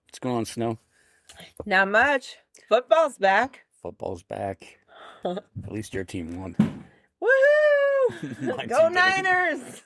What's going on, Snow? Not much. Football's back. Football's back. At least your team won. Woohoo! Mine Go too, Niners!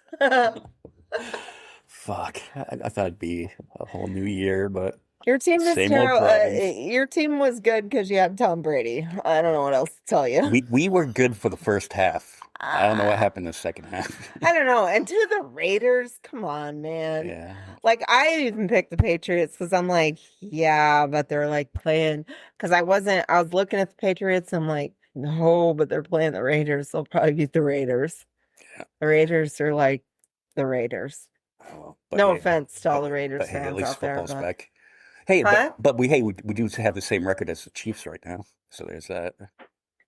Fuck. I thought it'd be a whole new year, but Your team is same old terrible. problems. Your team was good because you had Tom Brady. I don't know what else to tell you. We were good for the first half. I don't know what happened in the second half. I don't know. And to the Raiders, come on, man. Yeah. Like, I even picked the Patriots because I'm like, yeah, but they're like playing. Because I was looking at the Patriots. I'm like, no, but they're playing the Raiders. They'll probably beat the Raiders. Yeah. The Raiders are like the Raiders. Oh, No offense to all the Raiders but hey, at fans least out there. football's back. Hey, Huh? but we do have the same record as the Chiefs right now. So there's that.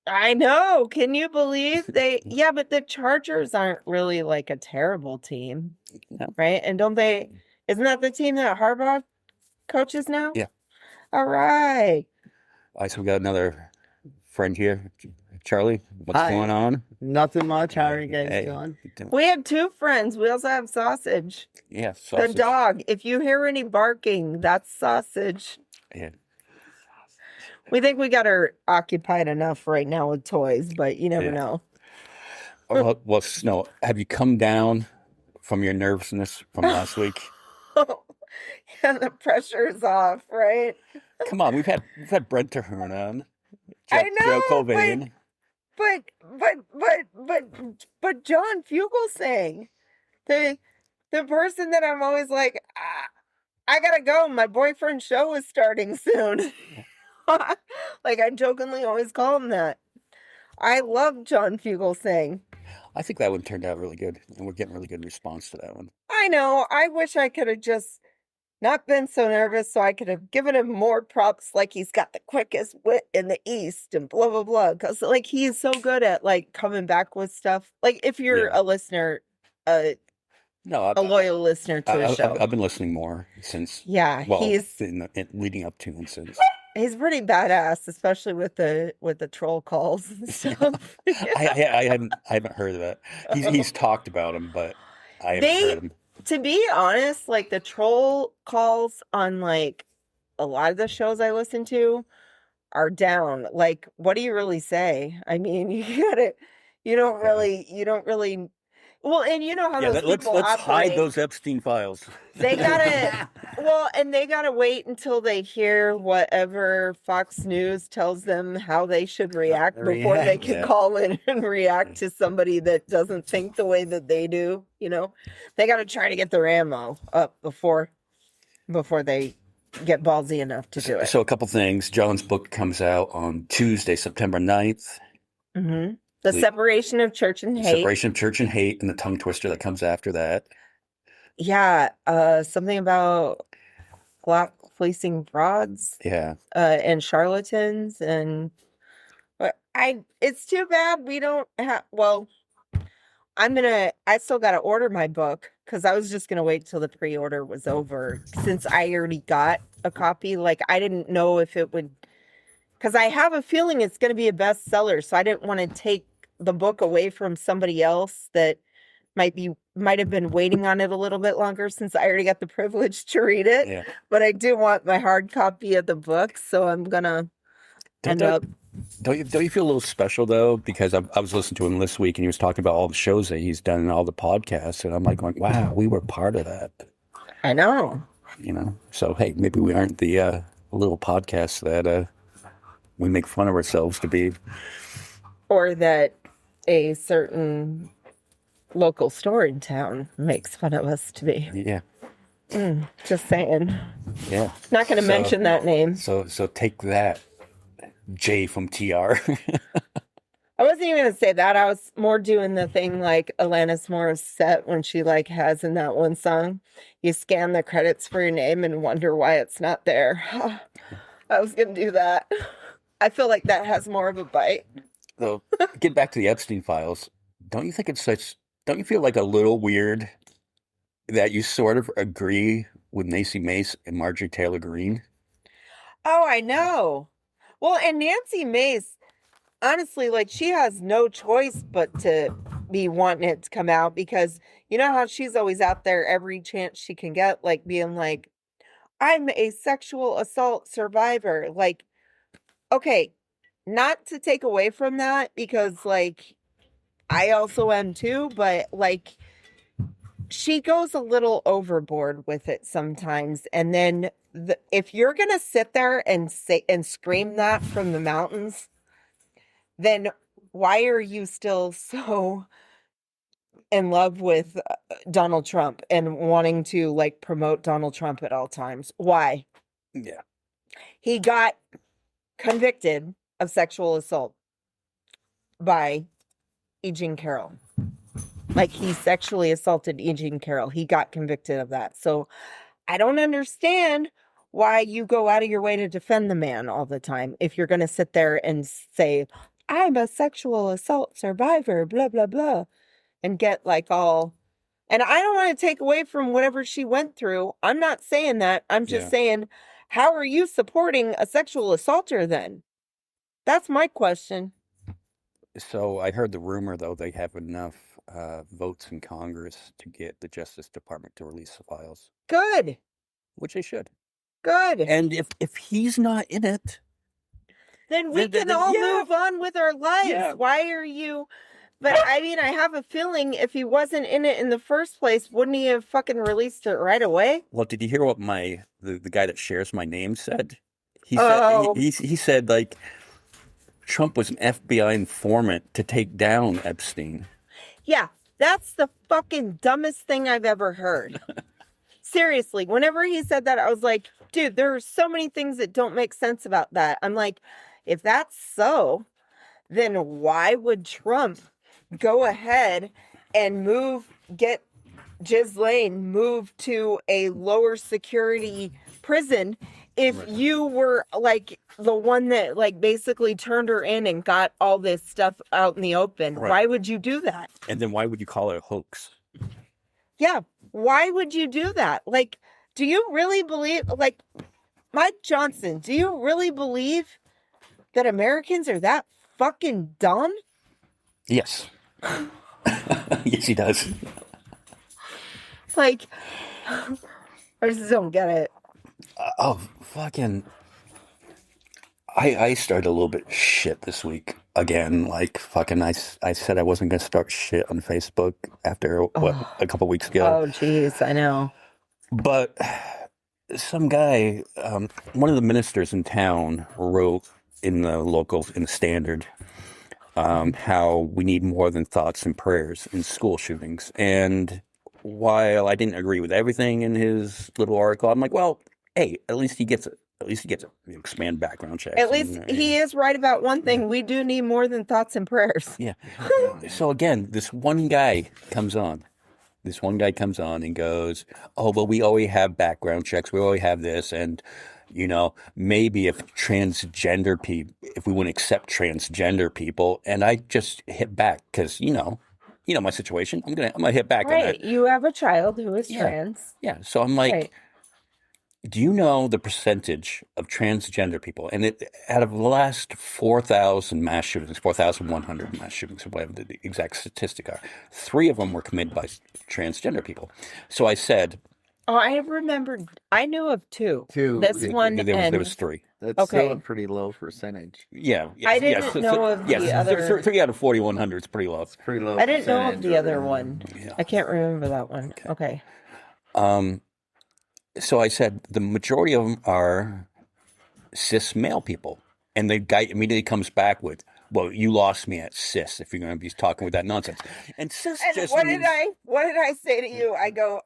I know. Can you believe yeah, but the Chargers aren't really like a terrible team, No. right? And isn't that the team that Harbaugh coaches now? Yeah. All right. All right, so we got another friend here. Charlie, what's Hi. going on? Nothing much. How are you guys Hey. doing? We have two friends. We also have Sausage. Yeah, sausage. The dog. If you hear any barking, that's Sausage. Yeah. We think we got her occupied enough right now with toys, but you never know. Well, Snow, have you come down from your nervousness from last week? Yeah, the pressure is off, right? Come on, we've had Brent Terhune on. I know, Joe Covain. But John Fugelsang, the person that I'm always like, I gotta go. My boyfriend's show is starting soon. Like, I jokingly always call him that. I love John Fugelsang. I think that one turned out really good, and we're getting really good response to that one. I know. I wish I could have just not been so nervous, so I could have given him more props, like he's got the quickest wit in the East and blah, blah, blah. Because, like, he's so good at, like, coming back with stuff. Like, if you're a listener, a loyal listener to his show. I've been listening more since. Yeah, he's leading up to and since. He's pretty badass, especially with the troll calls and stuff. I haven't heard of that. He's talked about him, but I haven't heard him. To be honest, like, the troll calls on, like, a lot of the shows I listen to are down. Like, what do you really say? I mean, you don't really. Well, and you know how those people let's operate. hide those Epstein files. They gotta wait until they hear whatever Fox News tells them how they should react before they can call in and react to somebody that doesn't think the way that they do. You know, they gotta try to get their ammo up before they get ballsy enough to do it. So a couple things. John's book comes out on Tuesday, September 9th. Mm-hmm. The Separation of Church and Hate. Separation of Church and Hate, and the tongue twister that comes after that. Yeah, something about fleecing frauds. Yeah. And charlatans, and it's too bad we don't have. Well, I still got to order my book because I was just gonna wait till the pre-order was over since I already got a copy. Like, I didn't know if it would, because I have a feeling it's gonna be a bestseller, so I didn't want to take the book away from somebody else that might have been waiting on it a little bit longer since I already got the privilege to read it. Yeah. But I do want my hard copy of the book, so I'm gonna end up. Don't you feel a little special though? Because I was listening to him this week, and he was talking about all the shows that he's done and all the podcasts, and I'm like going, wow, we were part of that. I know. You know, so hey, maybe we aren't the little podcast that we make fun of ourselves to be, or that a certain local store in town makes fun of us to be. Yeah. Just saying. Yeah. Not going to mention that name. So take that, Jay from TR. I wasn't even going to say that. I was more doing the thing like Alanis Morissette when she like has in that one song. You scan the credits for your name and wonder why it's not there. I was going to do that. I feel like that has more of a bite. So get back to the Epstein files. Don't you think don't you feel like a little weird that you sort of agree with Nancy Mace and Marjorie Taylor Greene. Oh, I know. Well, and Nancy Mace, honestly, like, she has no choice but to be wanting it to come out, because you know how she's always out there every chance she can get, like, being like, I'm a sexual assault survivor. Like, okay, not to take away from that, because, like, I also am too, but, like, she goes a little overboard with it sometimes. And then if you're going to sit there and say and scream that from the mountains, then why are you still so in love with Donald Trump and wanting to, like, promote Donald Trump at all times? Why? Yeah. He got convicted of sexual assault by E. Jean Carroll. Like, he sexually assaulted E. Jean Carroll. He got convicted of that. So I don't understand why you go out of your way to defend the man all the time if you're going to sit there and say, I'm a sexual assault survivor, blah, blah, blah, and get like all. And I don't want to take away from whatever she went through. I'm not saying that. I'm just saying, how are you supporting a sexual assaulter then? That's my question. So I heard the rumor, though, they have enough votes in Congress to get the Justice Department to release the files, Good. which they should. Good. And if he's not in it, then we then- can all yeah. move on with our lives. Yeah. Why are you? But I mean, I have a feeling if he wasn't in it in the first place, wouldn't he have fucking released it right away? well, did you hear what the guy that shares my name said? He Oh. said he said, like, Trump was an FBI informant to take down Epstein. Yeah, that's the fucking dumbest thing I've ever heard. Seriously, whenever he said that, I was like, dude, there are so many things that don't make sense about that. I'm like, if that's so, then why would Trump go ahead and get Ghislaine moved to a lower security prison if you were, like, the one that, like, basically turned her in and got all this stuff out in the open? Right. Why would you do that? And then why would you call it a hoax? Yeah, why would you do that? Like, do you really believe, like, Mike Johnson, do you really believe that Americans are that fucking dumb? Yes. Yes, he does. Like, I just don't get it. Fucking. I started a little bit shit this week again. Like, fucking, I said I wasn't gonna start shit on Facebook after a couple weeks ago. Oh, jeez, I know. But some guy, one of the ministers in town, wrote in the Standard, how we need more than thoughts and prayers in school shootings. And while I didn't agree with everything in his little article, I'm like, well, hey, at least he gets it. At least he gets it. Expand background checks. At least he is right about one thing. We do need more than thoughts and prayers. Yeah. So again, this one guy comes on and goes, oh, well, we already have background checks. We already have this. And, you know, maybe if we wouldn't accept transgender people. And I just hit back because, you know my situation. I'm gonna hit back on that. Right. You have a child who is Yeah. trans. Yeah. So I'm like, Right. do you know the percentage of transgender people? And out of the last 4,000 mass shootings, 4,100 mass shootings, or whatever the exact statistic are, 3 of them were committed by transgender people. So I said, Oh, I remembered. I knew of 2. This one there was 3. That's Okay. still a pretty low percentage. Yeah. I didn't know of the other. 3 out of 4,100 is pretty low. It's pretty low. I didn't know of percentage the other over- one. Yeah. I can't remember that one. Okay. So I said the majority of them are cis male people. And the guy immediately comes back with, well, you lost me at cis if you're going to be talking with that nonsense. And cis And just what means, did I say to you? I go,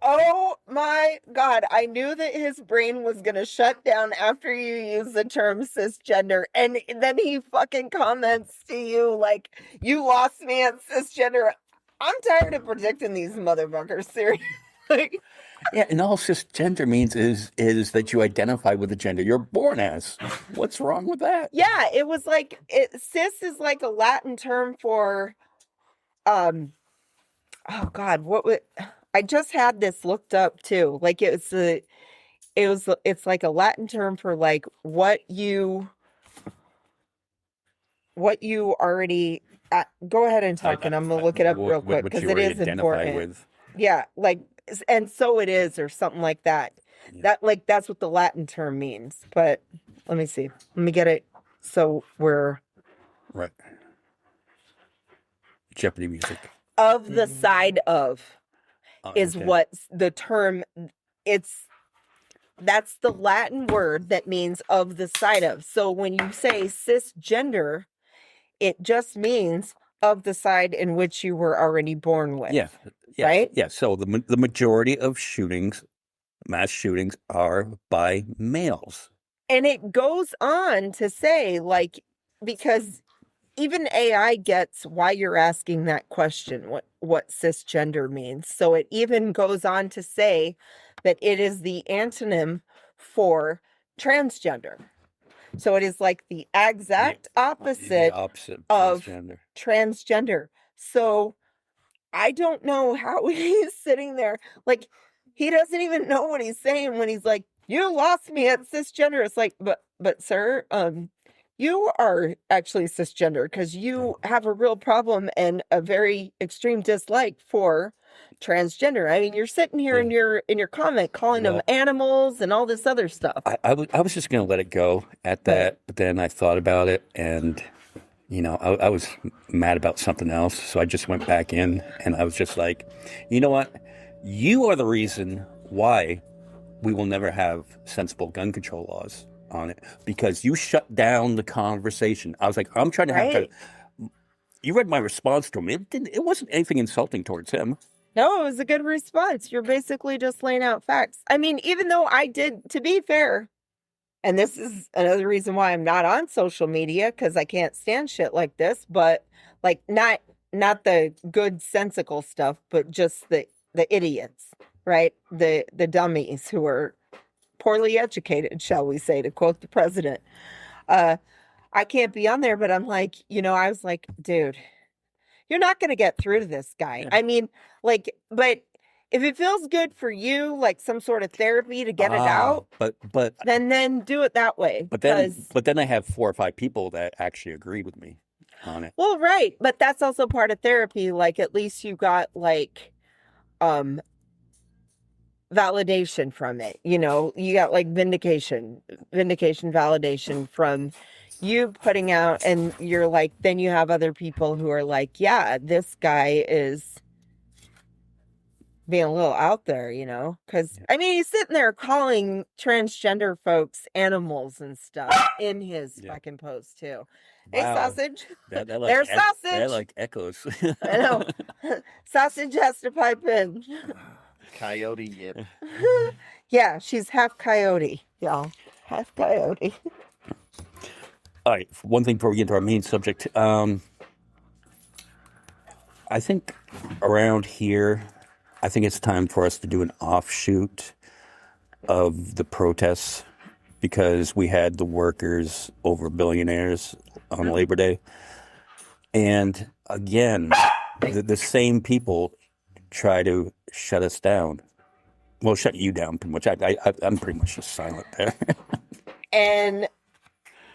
oh my God, I knew that his brain was going to shut down after you use the term cisgender. And then he fucking comments to you like, you lost me at cisgender. I'm tired of predicting these motherfuckers, seriously. yeah, and all cisgender means is that you identify with the gender you're born as. What's wrong with that? Yeah, it was like, cis is like a Latin term for, oh God, I just had this looked up too. Like it's like a Latin term for like what you already go ahead and talk, and I'm gonna look it up real quick what because you it already is identify important. with. Yeah, like, and so it is, or something like that. Yeah. That's what the Latin term means. But let me see. Let me get it. So we're Right. Jeopardy music. of the side of is Okay. what the term. That's the Latin word that means of the side of. So when you say cisgender, it just means of the side in which you were already born with. Yeah. Yes. Right? Yeah. So the majority of mass shootings, are by males. And it goes on to say, like, because even AI gets why you're asking that question, what cisgender means. So it even goes on to say that it is the antonym for transgender. So it is like the exact The opposite opposite of transgender. transgender. So I don't know how he's sitting there. Like, he doesn't even know what he's saying when he's like, you lost me at cisgender. It's like, but sir, you are actually cisgender because you have a real problem and a very extreme dislike for transgender. I mean, you're sitting here in your comment calling them Well, animals and all this other stuff. I was just going to let it go at that, but then I thought about it, and I was mad about something else, so I just went back in, and I was just like, you know what? You are the reason why we will never have sensible gun control laws on it, because you shut down the conversation. I was like, I'm trying to have. Right. You read my response to him. It wasn't anything insulting towards him. No, it was a good response. You're basically just laying out facts. I mean, even though I did, to be fair, and this is another reason why I'm not on social media, because I can't stand shit like this, but like not the good sensical stuff, but just the idiots, right? The dummies who are poorly educated, shall we say, to quote the president. I can't be on there, but I'm like, I was like, dude, you're not going to get through to this guy. Yeah. I mean, like, but if it feels good for you, like some sort of therapy to get it out, but then do it that way. but then I have 4 or 5 people that actually agree with me on it. Well, right, but that's also part of therapy. Like, at least you got like validation from it. You got like vindication validation from you putting out, and you're like, then you have other people who are like, yeah, this guy is being a little out there, because I mean, he's sitting there calling transgender folks animals and stuff in his fucking post too. Hey, Wow. sausage. That There's sausage. That like echoes. I know. Sausage has to pipe in. Coyote yip. Yeah, she's half coyote, y'all. Half coyote. All right. One thing before we get into our main subject, I think around here, I think it's time for us to do an offshoot of the protests, because we had the workers over billionaires on Labor Day. And again, the same people try to shut us down. Well, shut you down pretty much. I'm pretty much just silent there. And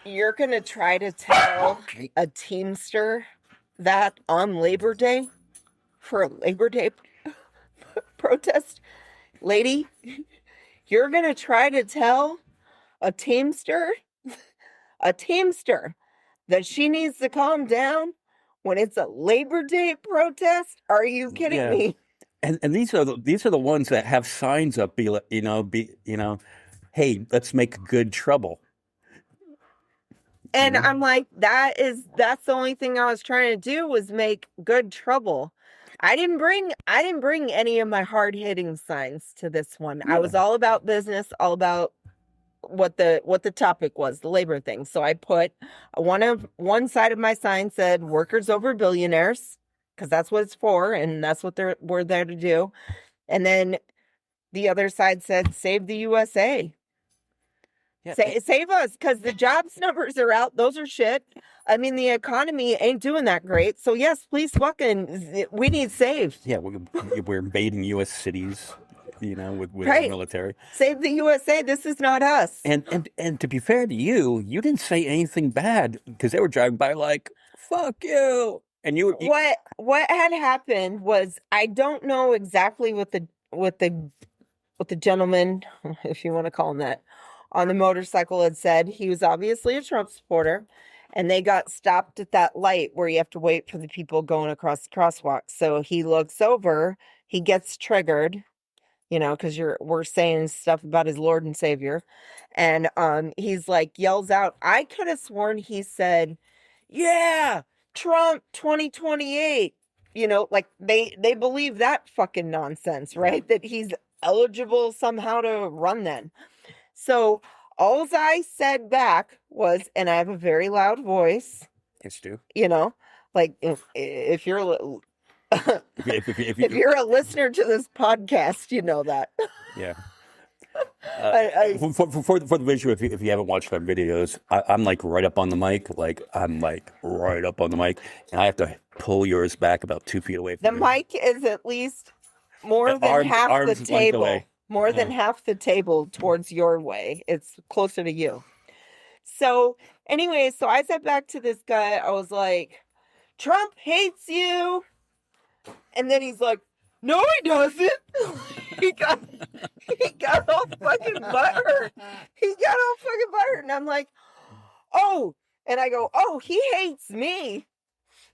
you're going to try to tell a Teamster that on Labor Day for a Labor Day protest? Lady, you're going to try to tell a Teamster that she needs to calm down when it's a Labor Day protest? Are you kidding me? And these are the ones that have signs up, hey, let's make good trouble. And I'm like, that's the only thing I was trying to do, was make good trouble. I didn't bring any of my hard-hitting signs to this one. I was all about business, all about what the topic was, the labor thing. So I put one side of my sign said workers over billionaires, because that's what it's for, and that's what we're there to do. And then the other side said save the USA. Yeah, Save us, because the jobs numbers are out. Those are shit. I mean, the economy ain't doing that great. So yes, please fucking, we need saved. yeah, we're invading U.S. cities, with our Right. military. Save the USA. This is not us. And to be fair to you, you didn't say anything bad because they were driving by like, "Fuck you," and you What had happened was, I don't know exactly what the gentleman, if you want to call him that, on the motorcycle had said. He was obviously a Trump supporter, and they got stopped at that light where you have to wait for the people going across the crosswalk. So he looks over, he gets triggered, because we're saying stuff about his Lord and Savior, and he's like, yells out. I could have sworn he said, "Yeah, Trump 2028." Like they believe that fucking nonsense, right? That he's eligible somehow to run then. So all I said back was, and I have a very loud voice, Yes, do. like if you're If you're a listener to this podcast, you know that. yeah. I- For the visual, if you haven't watched our videos, I'm like right up on the mic, and I have to pull yours back about 2 feet away The from you. mic is at least more than half the arms length table. away. More than half the table towards your way. It's closer to you. So anyway, so I said back to this guy, I was like, "Trump hates you." And then he's like, "No, he doesn't." he got all fucking butthurt. And I'm like, "Oh," and I go, "Oh, he hates me,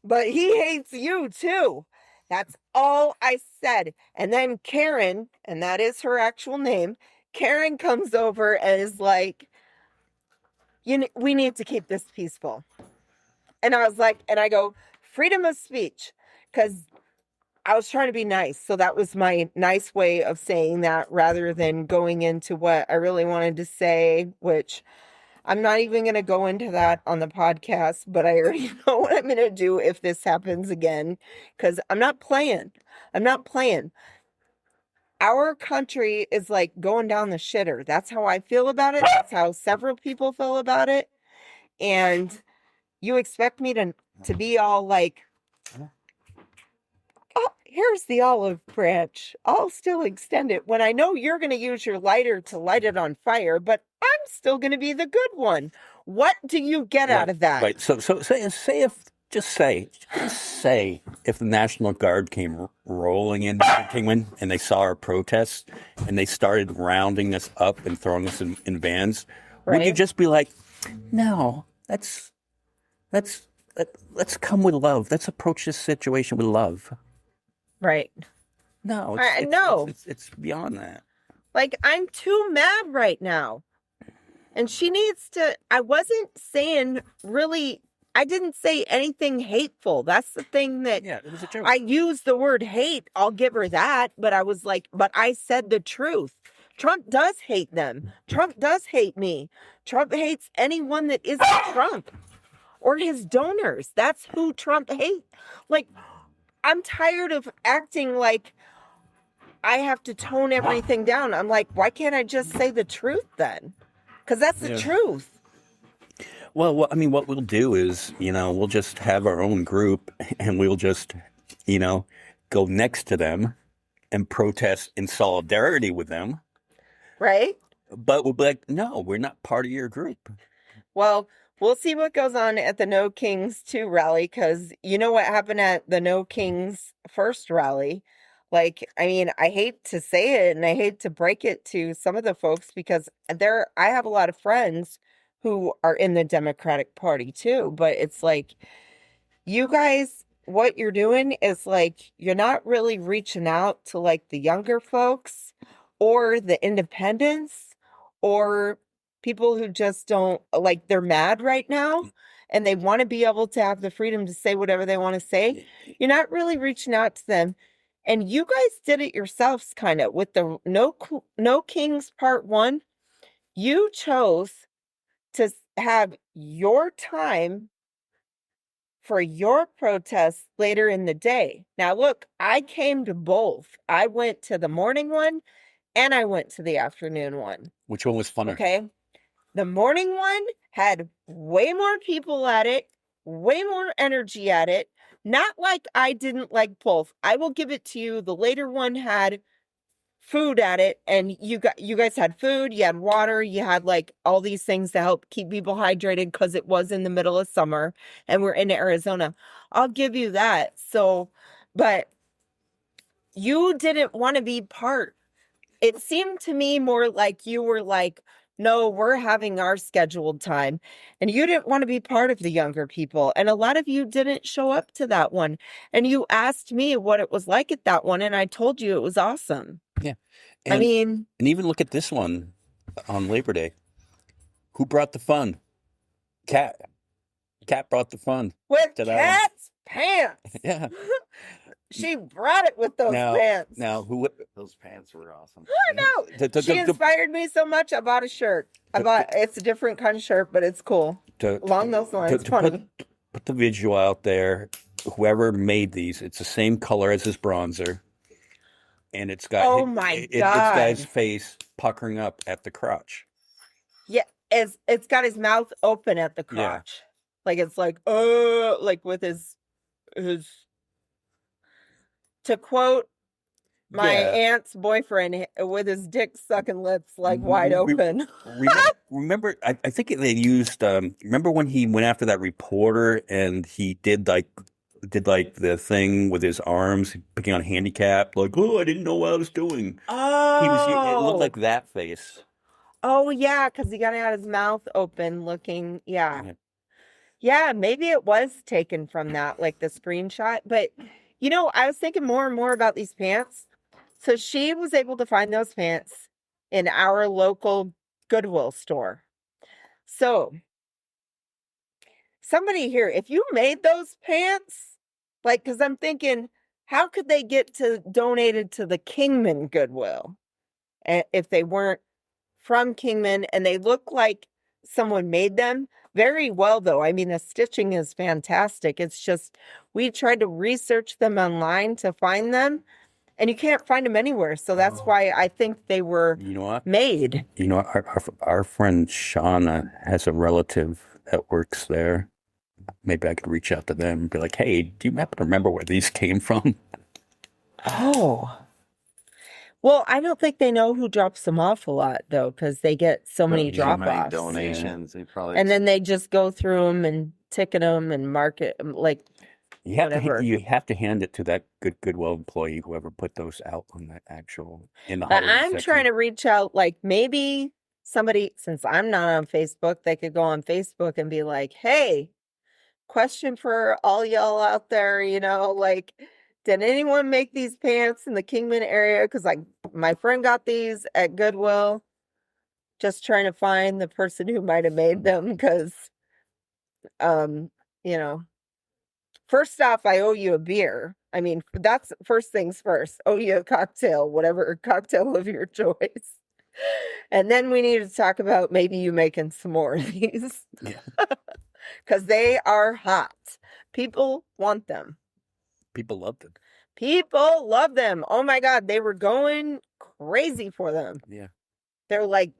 but he hates you too." That's all I said. And then Karen, and that is her actual name, Karen comes over and is like, "We need to keep this peaceful." And I was like, and I go, "Freedom of speech," because I was trying to be nice. So that was my nice way of saying that, rather than going into what I really wanted to say, which I'm not even going to go into that on the podcast, but I already know what I'm going to do if this happens again, because I'm not playing. Our country is like going down the shitter. That's how I feel about it. That's how several people feel about it. And you expect me to be all like, "Oh, here's the olive branch. I'll still extend it," when I know you're going to use your lighter to light it on fire, but I'm still going to be the good one. What do you get out of that? Right. So say if the National Guard came rolling in Kingman and they saw our protests and they started rounding us up and throwing us in vans, would you Right. just be like, "No, let's come with love. Let's approach this situation with love"? Right. No, No. it's beyond that. Like, I'm too mad right now. And she needs to, I wasn't saying really, I didn't say anything hateful. That's the thing that Yeah, it was a joke. I used the word hate. I'll give her that. But I was like, but I said the truth. Trump does hate them. Trump does hate me. Trump hates anyone that isn't Trump or his donors. That's who Trump hates. Like, I'm tired of acting like I have to tone everything down. I'm like, why can't I just say the truth then? Because that's the truth. Well, I mean, what we'll do is, we'll just have our own group and we'll just, go next to them and protest in solidarity with them. Right? But we'll be like, "No, we're not part of your group." Well, we'll see what goes on at the No Kings 2 rally, because you know what happened at the No Kings first rally. Like, I mean, I hate to say it and I hate to break it to some of the folks, because I have a lot of friends who are in the Democratic Party too, but it's like, you guys, what you're doing is like, you're not really reaching out to like the younger folks or the independents or people who just don't, like, they're mad right now and they want to be able to have the freedom to say whatever they want to say. You're not really reaching out to them. And you guys did it yourselves, kind of, with the No Kings Part 1. You chose to have your time for your protests later in the day. Now, look, I came to both. I went to the morning one and I went to the afternoon one. Which one was funner? Okay. The morning one had way more people at it, way more energy at it. Not like I didn't like both. I will give it to you. The later one had food at it, and you guys had food, you had water, you had like all these things to help keep people hydrated because it was in the middle of summer and we're in Arizona. I'll give you that. So, but you didn't want to be part. It seemed to me more like you were like, no, we're having our scheduled time. And you didn't want to be part of the younger people. And a lot of you didn't show up to that one. And you asked me what it was like at that one. And I told you it was awesome. Yeah. I mean, and even look at this one on Labor Day. Who brought the fun? Cat. Cat brought the fun. with to that one. Cat's pants. Yeah. She brought it with those pants. Now, who? Those pants were awesome. I know. She inspired me so much. I bought a shirt. It's a different kind of shirt, but it's cool. Along those lines, funny. Put the visual out there. Whoever made these, it's the same color as his bronzer, and it's got Oh my this God. guy's face puckering up at the crotch. Yeah, it's got his mouth open at the Yeah. crotch. Like it's like with his to quote my Yeah. aunt's boyfriend, with his dick sucking lips like wide We- open. Remember, I think they used. Remember when he went after that reporter and he did like the thing with his arms, picking on handicap, like, oh, I didn't know what I was doing. It looked like that face. Oh yeah, because he got out his mouth open looking. Yeah. Yeah, maybe it was taken from that, like the screenshot. But I was thinking more and more about these pants. So she was able to find those pants in our local Goodwill store. So somebody here, if you made those pants, like, because I'm thinking, how could they get donated to the Kingman Goodwill if they weren't from Kingman? And they look like someone made them very well, though. I mean, the stitching is fantastic. It's just, we tried to research them online to find them, and you can't find them anywhere. So that's why I think they were You know what? made. Our friend Shauna has a relative that works there. Maybe I could reach out to them and be like, hey, do you happen to remember where these came from? Oh. Well, I don't think they know who drops them off a lot, though, because they get so many So many drop-offs. donations. They probably And then they just go through them and ticket them and mark it, like, You have whatever. you have to hand it to that Goodwill employee, whoever put those out on the in the But Hollywood I'm section. trying to reach out, like, maybe somebody, since I'm not on Facebook, they could go on Facebook and be like, hey, question for all y'all out there, like, did anyone make these pants in the Kingman area? Because, like, my friend got these at Goodwill. Just trying to find the person who might have made them, because, first off, I owe you a beer. I mean, that's first things first. Owe you a cocktail, whatever cocktail of your choice. And then we need to talk about maybe you making some more of these. Yeah. Because they are hot. People want them. People loved it. People love them. Oh my God, they were going crazy for them. Yeah. They were like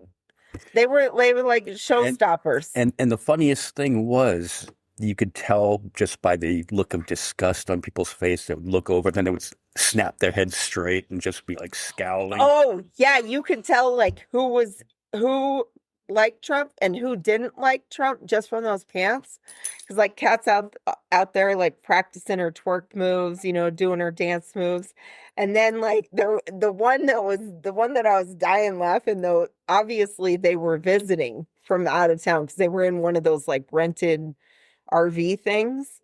showstoppers. And the funniest thing was, you could tell just by the look of disgust on people's face. They would look over, then they would snap their heads straight and just be like scowling. Oh yeah, you could tell like who liked Trump and who didn't like Trump just from those pants. Because like Kat's out there like practicing her twerk moves, doing her dance moves. And then like the one that I was dying laughing, though, obviously they were visiting from out of town because they were in one of those like rented RV things.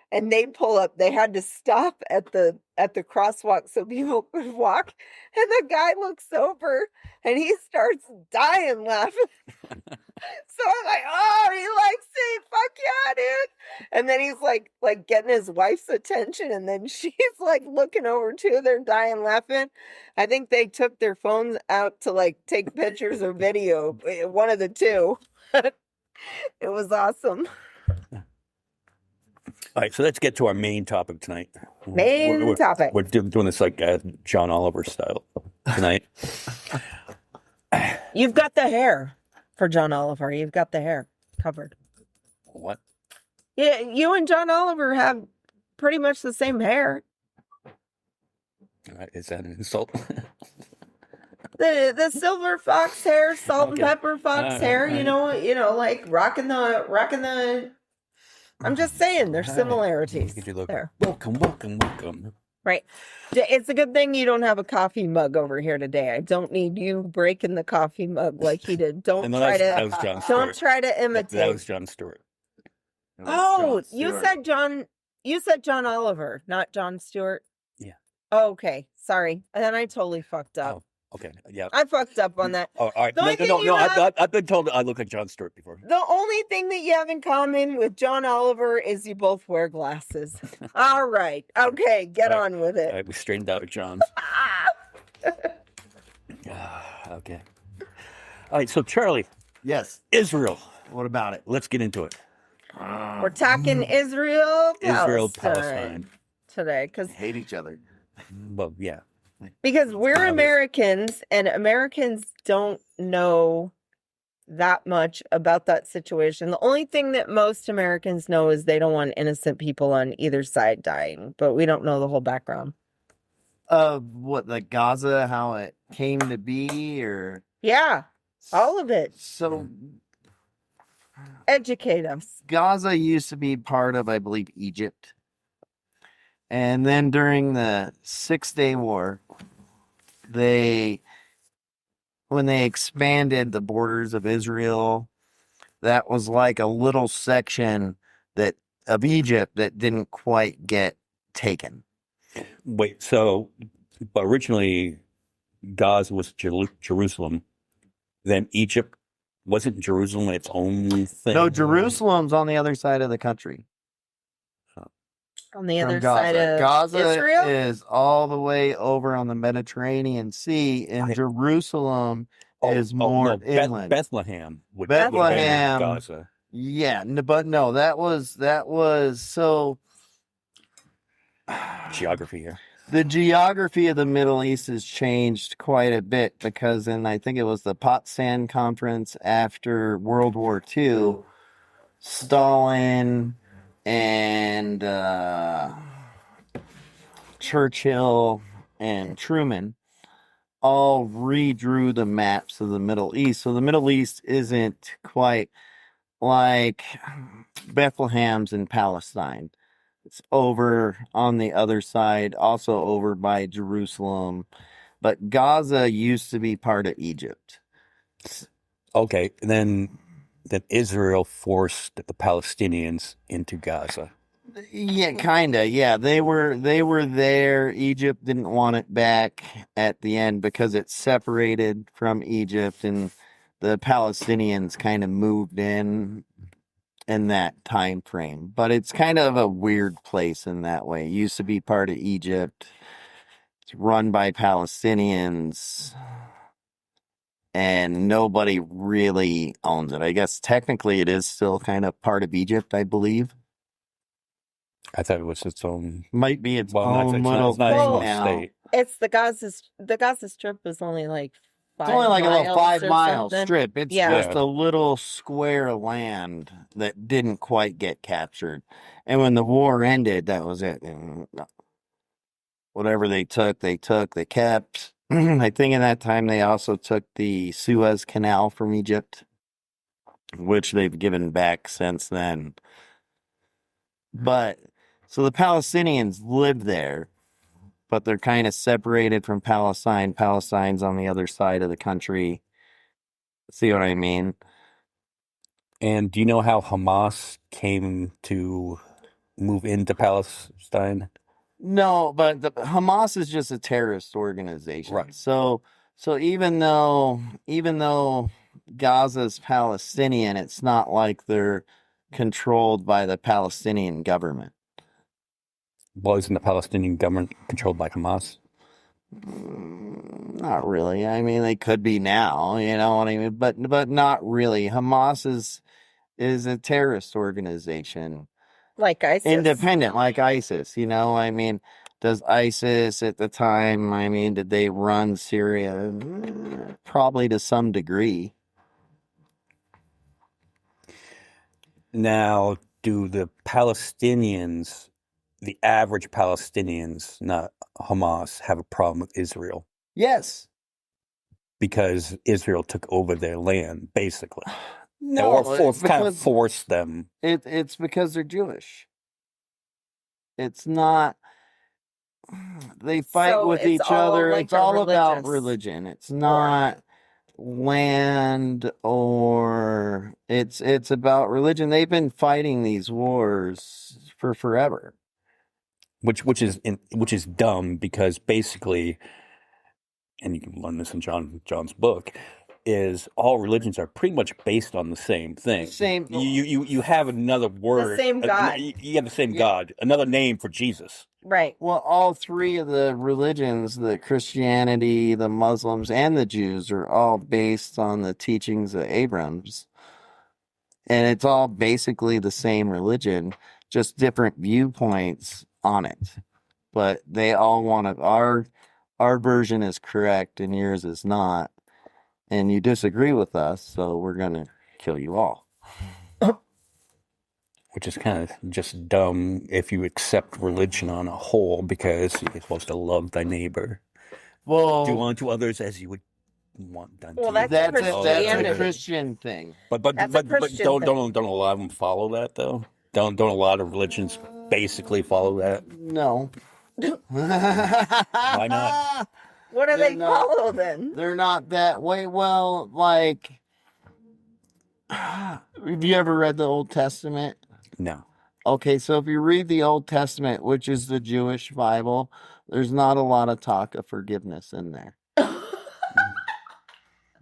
And they pull up, they had to stop at the crosswalk so people could walk. And the guy looks over and he starts dying laughing. So I'm like, oh, he likes it. Fuck yeah, dude. And then he's like getting his wife's attention. And then she's like looking over too. They're dying laughing. I think they took their phones out to like take pictures or video. One of the two. It was awesome. All right, so let's get to our main topic tonight. Main topic. We're doing this like John Oliver style tonight. You've got the hair. for John Oliver. You've got the hair covered. What? Yeah, you and John Oliver have pretty much the same hair. Is that an insult? The silver fox hair, salt and Okay. pepper fox hair. Alright. Like rocking the. I'm just saying, there's Alright. similarities Get you look. there. Welcome. Right. It's a good thing you don't have a coffee mug over here today. I don't need you breaking the coffee mug like he did. Don't No, try that was John to. Stewart. Don't try to imitate. That was John Stewart. It was Oh, John you Stewart. said John. You said John Oliver, not John Stewart. Yeah. Oh, okay. Sorry. And then I totally fucked up. Oh, okay. Yeah. I fucked up on that. Oh, all right. The only thing you I've been told I look like John Stewart before. The only thing that you have in common with John Oliver is you both wear glasses. All right. Okay. Get All right. on with All it. right, we straightened out John's. Okay. All right. So Charlie, Yes. Israel. What about it? Let's get into it. We're talking Israel, Palestine. today They because hate each other. Well, yeah. we're Obvious. Americans and Americans don't know that much about that situation. The only thing that most Americans know is they don't want innocent people on either side dying, but we don't know the whole background. What, like Gaza, how it came to be, or Yeah, all of it. so Educate us. Gaza used to be part of, I believe, Egypt. And then during the 6-Day War, when they expanded the borders of Israel, that was like a little section of Egypt that didn't quite get taken. Wait. So, but originally, Gaza was Jerusalem. Then Egypt wasn't Jerusalem its own thing. No, Jerusalem's on the other side of the country. On the From other Gaza. side of Gaza Israel? is all the way over on the Mediterranean Sea, and Jerusalem is more inland. Bethlehem would Bethlehem. be Gaza. Yeah, but no, that was so. Geography here. The geography of the Middle East has changed quite a bit because I think it was the Potsdam Conference after World War II, Stalin and Churchill and Truman all redrew the maps of the Middle East. So the Middle East isn't quite like Bethlehem's in Palestine. It's over on the other side, also over by Jerusalem. But Gaza used to be part of Egypt. Okay, and then Israel forced the Palestinians into Gaza. Yeah, kinda. Yeah, they were there. Egypt didn't want it back at the end because it separated from Egypt, and the Palestinians kind of moved in that time frame. But it's kind of a weird place in that way. It used to be part of Egypt. It's run by Palestinians, and nobody really owns it. I guess technically it is still kind of part of Egypt, I believe. I thought it was its own. Might be its Well, own little it's not its thing own now. state. It's the Gaza Strip is only like 5 It's only like a little miles or 5-mile something. strip. It's Yeah. just a little square land that didn't quite get captured. And when the war ended, that was it. And whatever they took, they kept. I think in that time they also took the Suez Canal from Egypt, which they've given back since then. But so the Palestinians live there, but they're kind of separated from Palestine. Palestine's on the other side of the country. See what I mean? And do you know how Hamas came to move into Palestine? No, but Hamas is just a terrorist organization. Right. So even though Gaza's Palestinian, it's not like they're controlled by the Palestinian government. Well, isn't the Palestinian government controlled by Hamas? Not really. I mean, they could be now, you know what I mean? But not really. Hamas is a terrorist organization. Like ISIS. Independent, like ISIS, you know? I mean, does ISIS at the time, I mean, did they run Syria? Probably to some degree. Now, do the Palestinians, the average Palestinians, not Hamas, have a problem with Israel Yes. because Israel took over their land, basically, No, or it's kind of because forced them? it's because they're Jewish. It's not. They fight So with it's each all other. like It's a all about religious religion. It's war. not land or it's about religion. They've been fighting these wars for forever. Which is dumb because basically, and you can learn this in John's book, is all religions are pretty much based on the same thing. Same. You have another The word. same God. You have the same Yeah. God, another name for Jesus. Right. Well, all three of the religions, the Christianity, the Muslims, and the Jews, are all based on the teachings of Abrams. And it's all basically the same religion, just different viewpoints on it. But they all want to, our version is correct and yours is not. And you disagree with us, so we're going to kill you all. Which is kind of just dumb if you accept religion on a whole, because you're supposed to love thy neighbor, do Well, unto others as you would want done Well, to you. that's that's a Christianity. Christian thing. But That's a Christian don't thing. don't a lot of them follow that though? Don't a lot of religions basically follow that? No. Why not? What do They're they not- follow then? They're not that way. Well, like, have you ever read the Old Testament? No. Okay, so if you read the Old Testament, which is the Jewish Bible, there's not a lot of talk of forgiveness in there.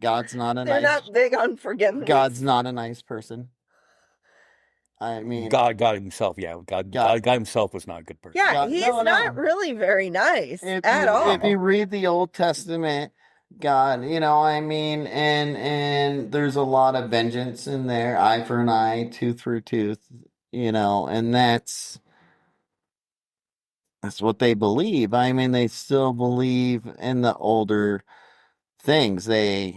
God's not a They're nice not big on forgiveness. God's not a nice person. I mean, God himself, yeah. God himself was not a good person. Yeah, God- he's no, not no. really very nice if at all. if you read the Old Testament, God, I mean, and there's a lot of vengeance in there, eye for an eye, tooth for a tooth, and that's what they believe. I mean, they still believe in the older things. If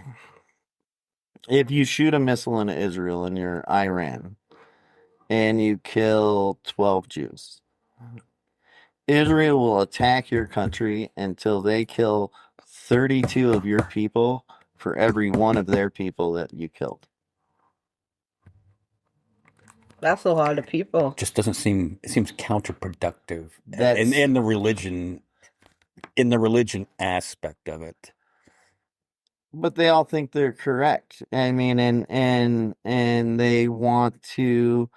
you shoot a missile into Israel and you're Iran and you kill 12 Jews, Israel will attack your country until they kill 32 of your people for every one of their people that you killed. That's a lot of people. Just doesn't seem, it seems counterproductive That's- in the religion aspect of it. But they all think they're correct. I mean, and they want to,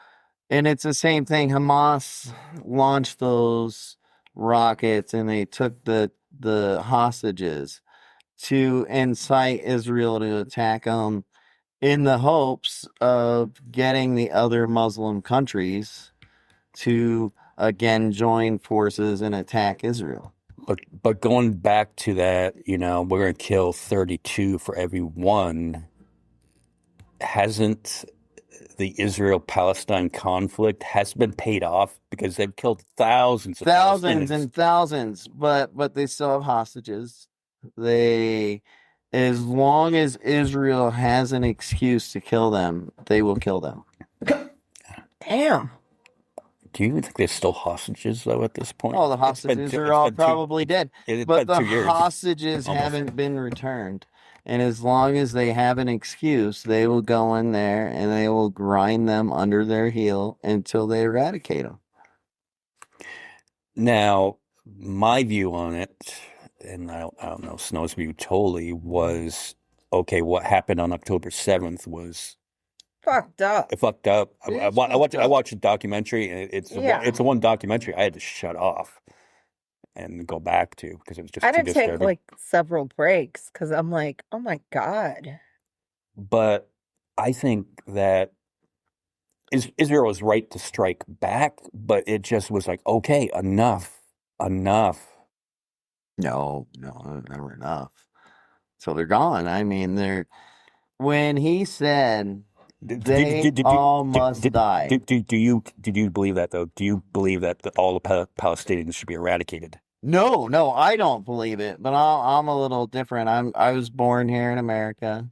and it's the same thing. Hamas launched those rockets and they took the hostages to incite Israel to attack them in the hopes of getting the other Muslim countries to again join forces and attack Israel. But going back to that, we're going to kill 32 for every one. Hasn't the Israel-Palestine conflict has been paid off because they've killed thousands of Thousands Palestinians. and thousands, but they still have hostages. As long as Israel has an excuse to kill them, they will kill them. Damn. Do you even think there's still hostages though at this point? Oh, the It's been hostages two- are it's all been two- probably dead. it's But been the 2 years. hostages Almost. haven't been returned. And as long as they have an excuse, they will go in there and they will grind them under their heel until they eradicate them. Now, my view on it, and I don't know Snow's view totally, was okay. What happened on October 7th was Fucked up. fucked up. I It's watched fucked up. a documentary, and it's Yeah. it's the one documentary I had to shut off and go back to because it was just I too had to take disturbing. like several breaks because I'm like, oh my God. But I think that Israel was right to strike back, but it just was like, okay, enough. No, never enough. So they're gone. I mean, when he said they all must die. Do you believe that though? Do you believe that all the Palestinians should be eradicated? No, I don't believe it, but I'm a little different. I was born here in America.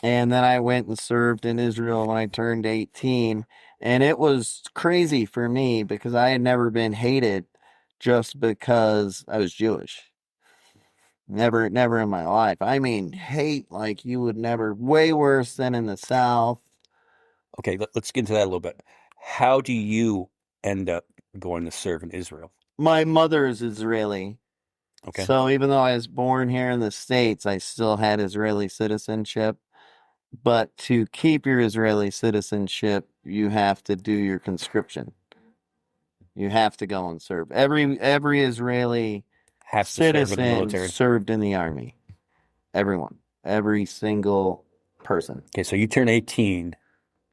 And then I went and served in Israel when I turned 18. And it was crazy for me because I had never been hated just because I was Jewish. Never in my life. I mean, hate like you would never, way worse than in the South. Okay, let's get into that a little bit. How do you end up going to serve in Israel? My mother is Israeli. Okay. So even though I was born here in the States, I still had Israeli citizenship. But to keep your Israeli citizenship, you have to do your conscription. You have to go and serve. Every Israeli Has to serve in the citizen military. served in the army. Everyone. Every single person. Okay, so you turn 18.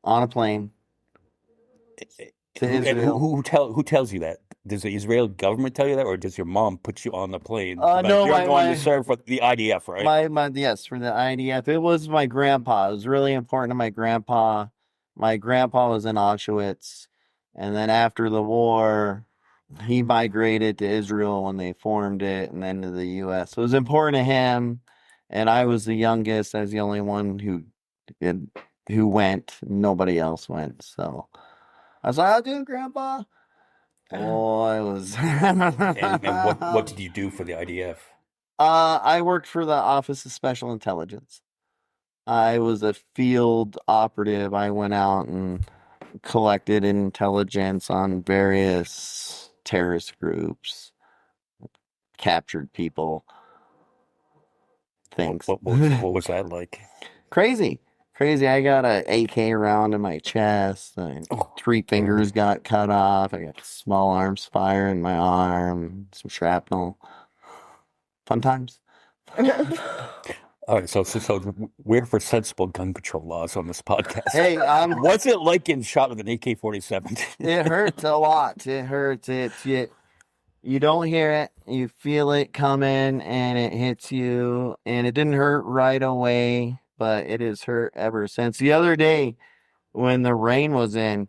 On a plane to And Israel. who tells you that? Does the Israeli government tell you that, or does your mom put you on the plane? No, You're going to serve for the IDF, right? Yes, for the IDF. It was my grandpa. It was really important to my grandpa. My grandpa was in Auschwitz, and then after the war, he migrated to Israel when they formed it, and then to the U.S. So it was important to him, and I was the youngest. I was the only one who went. Nobody else went. So I was like, "I'll do it, Grandpa." Oh, I was. And what did you do for the IDF? I worked for the Office of Special Intelligence. I was a field operative. I went out and collected intelligence on various terrorist groups, captured people, things. What was that like? Crazy. I got a AK round in my chest. And 3 fingers got cut off. I got small arms fire in my arm. Some shrapnel. Fun times. All right, so we're for sensible gun control laws on this podcast. Hey, what's it like getting shot with an AK-47? It hurts a lot. It hurts. You don't hear it. You feel it coming, and it hits you. And it didn't hurt right away, but it has hurt ever since. The other day, when the rain was in,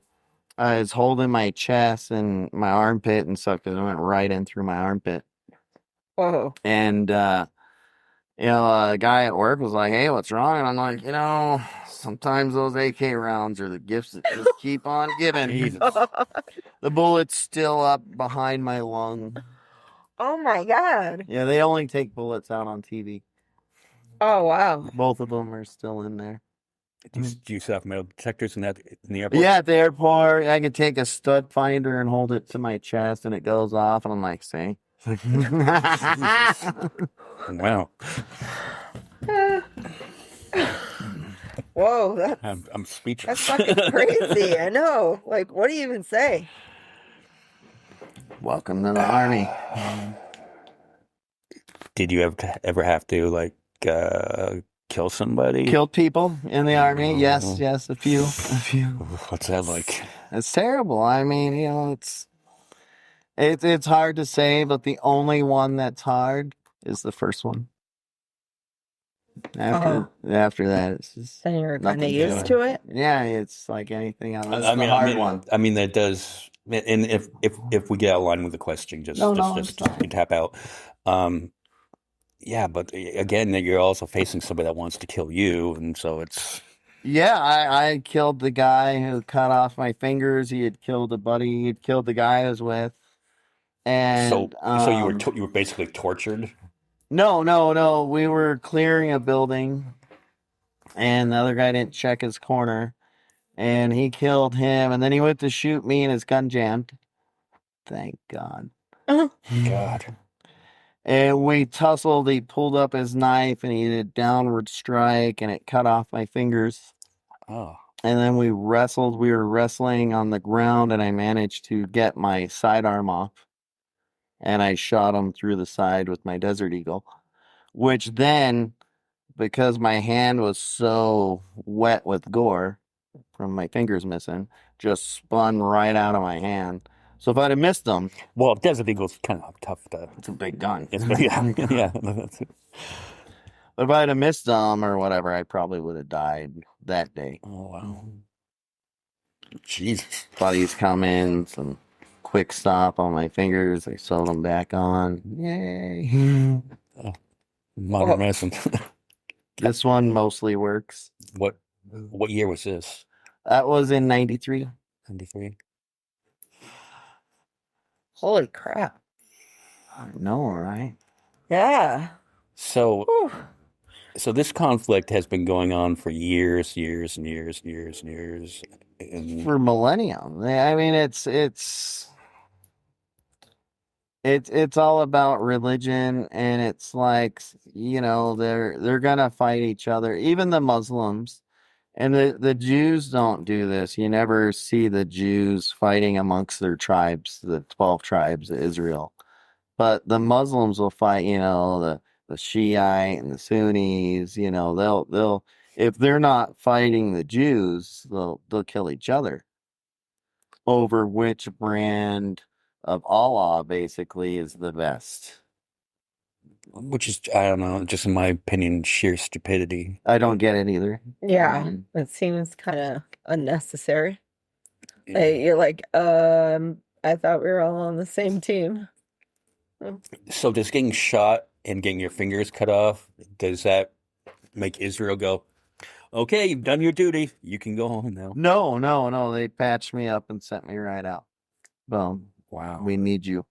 I was holding my chest and my armpit and stuff because it went right in through my armpit. Whoa. And a guy at work was like, "Hey, what's wrong?" And I'm like, sometimes those AK rounds are the gifts that just keep on giving. Jesus. The bullet's still up behind my lung. Oh my God. Yeah, they only take bullets out on TV. Oh wow. Both of them are still in there. Do you still have metal detectors in the airport? Yeah, at the airport, I could take a stud finder and hold it to my chest, and it goes off, and I'm like, "See." Wow. Whoa, I'm speechless. that's fucking crazy. I know. Like, what do you even say? Welcome to the army. Did you ever have to kill somebody? Killed people in the army? Yes, a few. What's that like? It's terrible. I mean, it's hard to say, but the only one that's hard is the first one. After that, it's just And you're kind of nothing used to it. Yeah, it's like anything else. It's I the hard one. I mean, that does. And if we get out of line with the question, just tap out. Yeah, but again, you're also facing somebody that wants to kill you, and so it's. Yeah, I killed the guy who cut off my fingers. He had killed a buddy. He had killed the guy I was with. And so you were basically tortured. No. We were clearing a building, and the other guy didn't check his corner, and he killed him. And then he went to shoot me, and his gun jammed. Thank God. God. And we tussled. He pulled up his knife, and he did a downward strike, and it cut off my fingers. Oh. And then we wrestled. We were wrestling on the ground, and I managed to get my sidearm off. And I shot him through the side with my Desert Eagle, which then, because my hand was so wet with gore from my fingers missing, just spun right out of my hand. So if I'd have missed him... Well, Desert Eagle's kind of tough to... It's a big gun. Yeah. But if I'd have missed him or whatever, I probably would have died that day. Oh, wow. Jesus. Buddies come in, some... quick stop on my fingers. I sewed them back on. Yay. Modern medicine. This one mostly works. What year was this? That was in 93. 93. Holy crap. I know, right? Yeah. So Whew. so this conflict has been going on for years, years and years and years and years. And For millennium. I mean, it's all about religion, and it's like, they're gonna fight each other, even the Muslims. And the Jews don't do this. You never see the Jews fighting amongst their tribes, the 12 tribes of Israel. But the Muslims will fight, the Shiite and the Sunnis, they'll if they're not fighting the Jews, they'll kill each other over which brand of Allah basically is the best. which is, I don't know, just in my opinion, sheer stupidity. I don't get it either. Yeah. It seems kind of unnecessary. Yeah. You're like, I thought we were all on the same team. So does getting shot and getting your fingers cut off, does that make Israel go, okay, you've done your duty, you can go home now? No. They patched me up and sent me right out. Boom. Wow. We need you.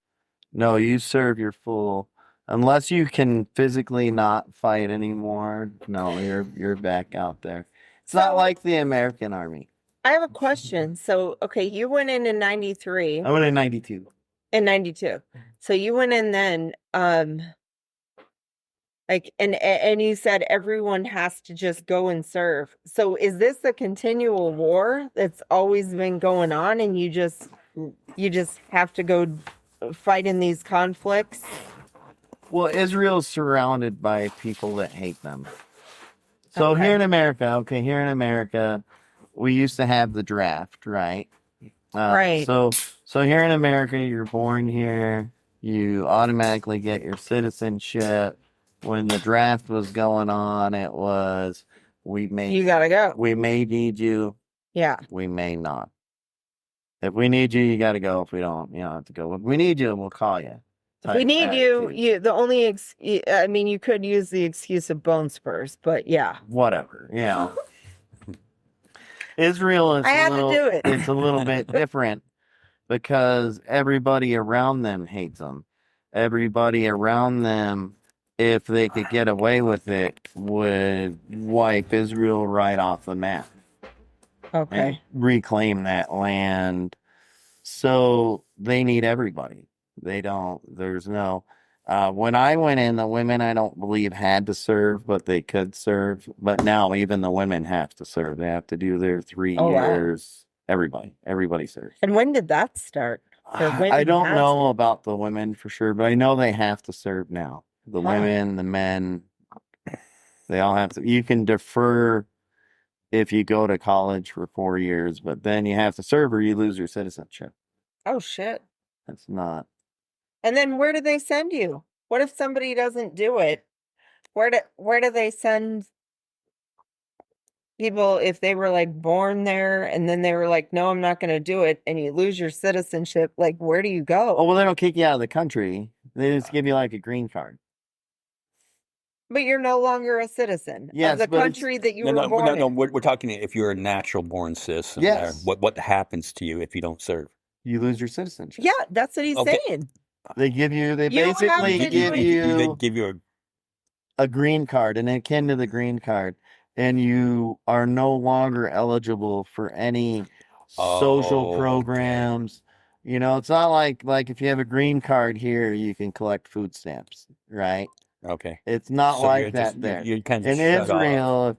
No, you serve your full. Unless you can physically not fight anymore, no, you're back out there. It's not So- like the American Army. I have a question. So, okay, you went in 93 I went in 92. and 92. So you went in then, like, and you said everyone has to just go and serve. So is this a continual war that's always been going on, and you just have to go fight in these conflicts? Well, Israel's surrounded by people that hate them. So Okay. here in America, we used to have the draft, right? Right. So here in America, you're born here, you automatically get your citizenship. When the draft was going on, it was You gotta go. we may need you, Yeah. we may not. If we need you, you got to go. If we don't, you don't have to go. If we need you, we'll call you. If we need you, the only, I mean, you could use the excuse of bone spurs, but yeah. Whatever, Israel is I had to do it. It's a little bit different because everybody around them hates them. Everybody around them, if they could get away with it, would wipe Israel right off the map and Okay. reclaim that land. So they need everybody. There's no, when I went in, the women, I don't believe, had to serve, but they could serve. But now even the women have to serve. They have to do their 3 Oh, wow. years. Everybody serves. And when did that start? For women I don't has know about the women for sure, but I know they have to serve now. The Huh. women, the men, they all have to. You can defer if you go to college for 4 years, but then you have to serve or you lose your citizenship. Oh shit. That's not. And then where do they send you? What if somebody doesn't do it? Where do they send people if they were like born there and then they were like, no, I'm not going to do it, and you lose your citizenship? Like, where do you go? Oh, well, they don't kick you out of the country. They just give you like a green card. But you're no longer a citizen Yes, of the but it's- country that you No, were no, born no, no. in. We're talking if you're a natural born citizen. Yes. What happens to you if you don't serve? You lose your citizenship. Yeah, that's what he's Okay. saying. They You have basically to give do it. you They give you a green card and akin to the green card, and you are no longer eligible for any social okay. programs. It's not like if you have a green card here, you can collect food stamps, right? Okay. It's not So like you're that just, there. You're kind of In shut off. Israel,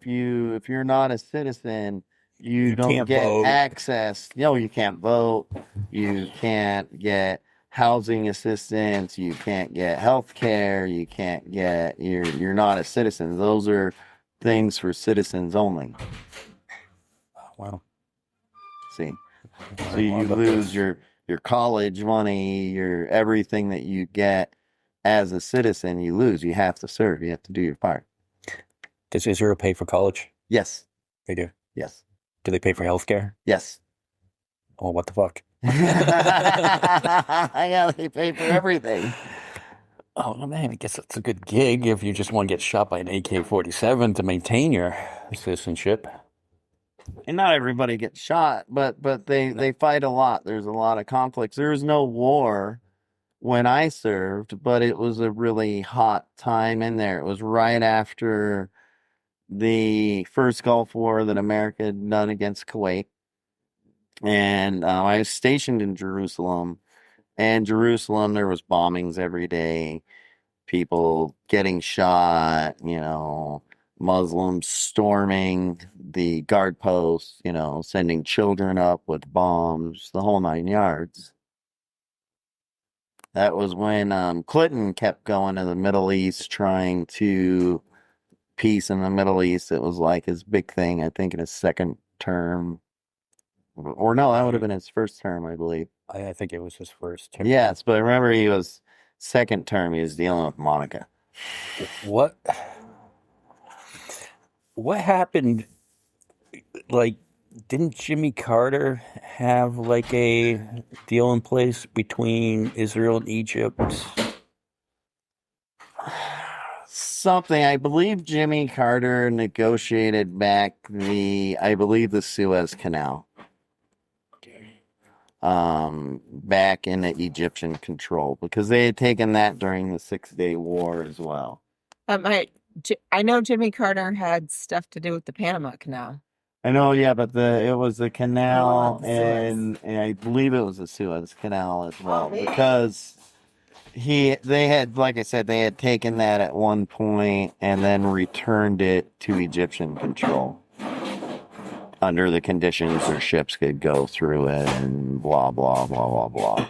if you're not a citizen, you You don't can't get vote. access. You can't vote. You can't get housing assistance. You can't get health care. You can't get. You're not a citizen. Those are things for citizens only. Wow. See, so you lose your college money, your everything that you get as a citizen. You lose. You have to serve. You have to do your part. Does Israel pay for college? Yes. They do. Yes. Do they pay for healthcare? Yes. Oh, what the fuck? Yeah, they pay for everything. Oh man, I guess that's a good gig if you just want to get shot by an AK-47 to maintain your citizenship. And not everybody gets shot, but they fight a lot. There's a lot of conflicts. There was no war when I served, but it was a really hot time in there. It was right after the first Gulf War that America had done against Kuwait. And I was stationed in Jerusalem. And Jerusalem, there was bombings every day, people getting shot, Muslims storming the guard posts, sending children up with bombs, the whole 9 yards. That was when Clinton kept going to the Middle East, trying to peace in the Middle East. It was like his big thing, I think, in his second term. Or no, that would have been his first term, I believe. I think it was his first term. Yes, but I remember he was second term, he was dealing with Monica. What happened? Like, didn't Jimmy Carter have like a deal in place between Israel and Egypt? Something, I believe Jimmy Carter negotiated back the Suez Canal, back in the Egyptian control, because they had taken that during the 6-Day War as well. I know Jimmy Carter had stuff to do with the Panama Canal. I know, yeah, but it was the canal, Oh, the Suez. and I believe it was the Suez Canal as well, maybe. because they had, like I said, they had taken that at one point and then returned it to Egyptian control under the conditions their ships could go through it and blah, blah, blah, blah, blah.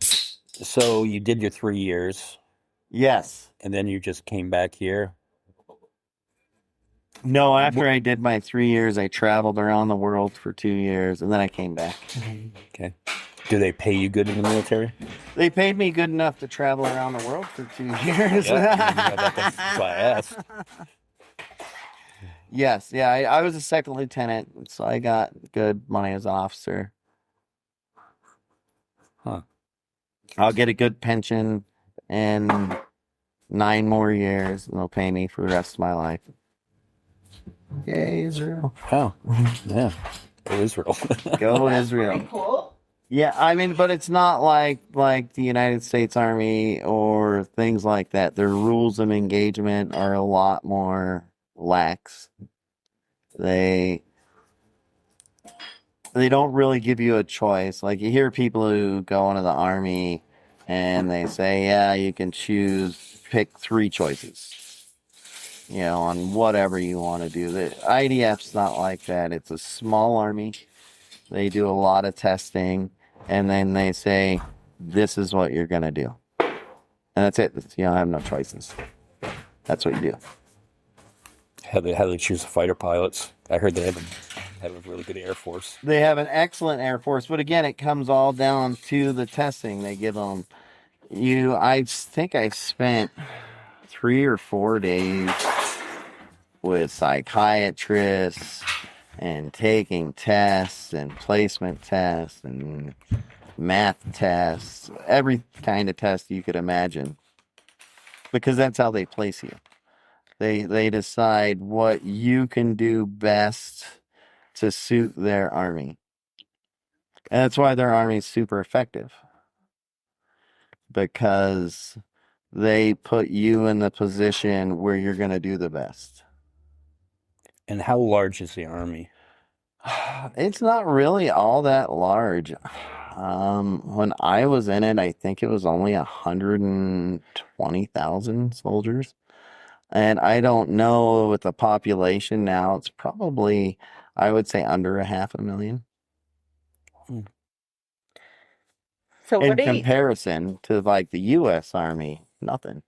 So you did your 3 years, Yes. and then you just came back here. No, after I did my 3 years, I traveled around the world for 2 years, and then I came back. Okay. Do they pay you good in the military? They paid me good enough to travel around the world for 2 years. That's why I asked. Yes, yeah, I was a second lieutenant, so I got good money as an officer. Huh. I'll get a good pension and 9 more years, and they'll pay me for the rest of my life. Yay, Israel. Oh, yeah. Go Israel. Go Israel. Cool. Yeah, I mean, but it's not like the United States Army or things like that. Their rules of engagement are a lot more lax. They don't really give you a choice. Like, you hear people who go into the Army and they say, yeah, you can pick 3 choices, on whatever you want to do. The IDF's not like that. It's a small army. They do a lot of testing, and then they say, this is what you're going to do. And that's it. You don't have no choices. That's what you do. How they choose the fighter pilots? I heard they have a really good Air Force. They have an excellent Air Force, but again, it comes all down to the testing they give them. I think I spent 3 or 4 days with psychiatrists and taking tests and placement tests and math tests, every kind of test you could imagine, because that's how they place you. They decide what you can do best to suit their army. And that's why their army is super effective, because they put you in the position where you're going to do the best. And how large is the Army? It's not really all that large. When I was in it, I think it was only 120,000 soldiers. And I don't know, with the population now, it's probably, I would say, under 500,000. So In comparison to like the U.S. Army, nothing.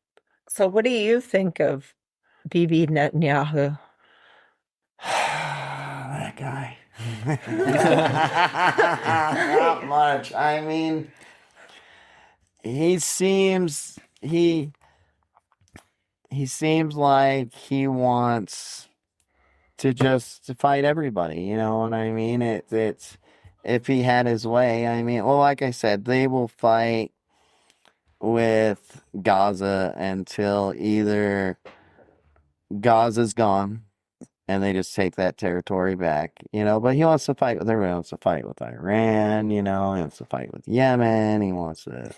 So what do you think of Bibi Netanyahu? That guy. Not much. I mean, he seems like he wants to fight everybody, you know what I mean? It's if he had his way, I mean, well, like I said, they will fight with Gaza until either Gaza's gone and they just take that territory back, but he wants to fight with everyone. He wants to fight with Iran, he wants to fight with Yemen, he wants to,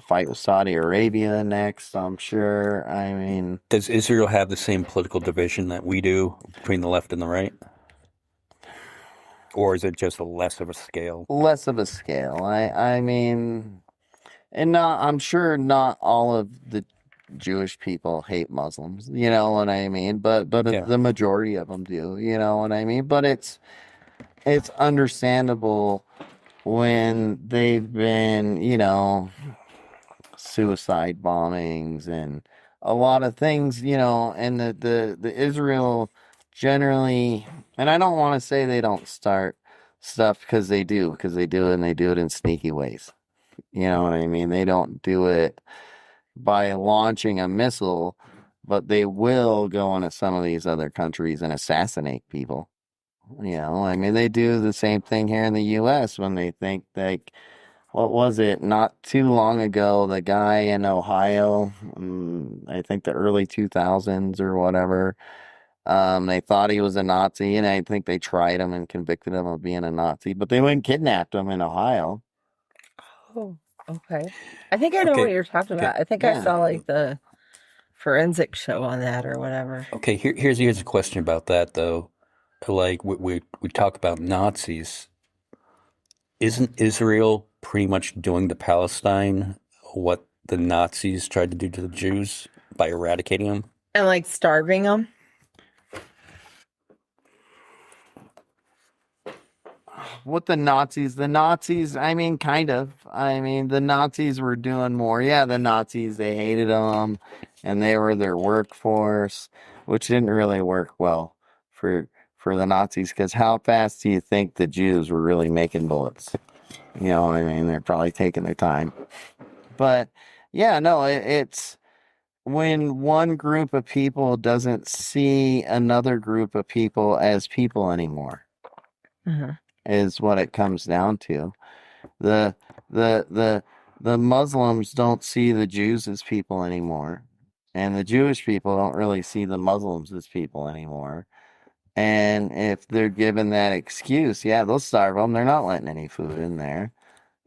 fight with Saudi Arabia next, I'm sure. I mean, Does Israel have the same political division that we do between the left and the right? Or is it just a less of a scale? less of a scale. I mean, and I'm sure not all of the Jewish people hate Muslims, you know what I mean? But Yeah. the majority of them do, you know what I mean? But it's understandable when they've been, suicide bombings and a lot of things, and the Israel generally, and I don't want to say they don't start stuff because they do it and they do it in sneaky ways. You know what I mean? They don't do it by launching a missile, but they will go into some of these other countries and assassinate people. I mean, they do the same thing here in the U.S. when they think what was it? Not too long ago, the guy in Ohio, I think the early 2000s or whatever, they thought he was a Nazi, and I think they tried him and convicted him of being a Nazi, but they went and kidnapped him in Ohio. Oh, okay. I think I know what you're talking about. I think I saw like the forensic show on that or whatever. Okay, here's a question about that though. Like we talk about Nazis. Isn't Israel pretty much doing to Palestine what the Nazis tried to do to the Jews by eradicating them? And like starving them? What the Nazis, I mean, kind of. I mean, the Nazis were doing more. Yeah, the Nazis, they hated them, and they were their workforce, which didn't really work well for the Nazis, because how fast do you think the Jews were really making bullets? You know what I mean? They're probably taking their time. But, yeah, no, it's when one group of people doesn't see another group of people as people anymore. Mm-hmm. Is what it comes down to. The Muslims don't see the Jews as people anymore, and the Jewish people don't really see the Muslims as people anymore. And if they're given that excuse, yeah, they'll starve them. They're not letting any food in there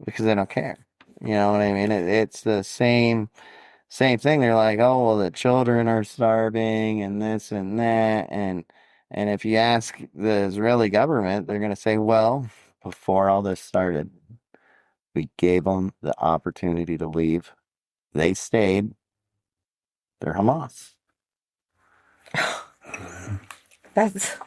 because they don't care. You know what I mean? It's the same thing. They're like, oh, well, the children are starving and this and that, and if you ask the Israeli government, they're going to say, well, before all this started, we gave them the opportunity to leave. They stayed. They're Hamas. That's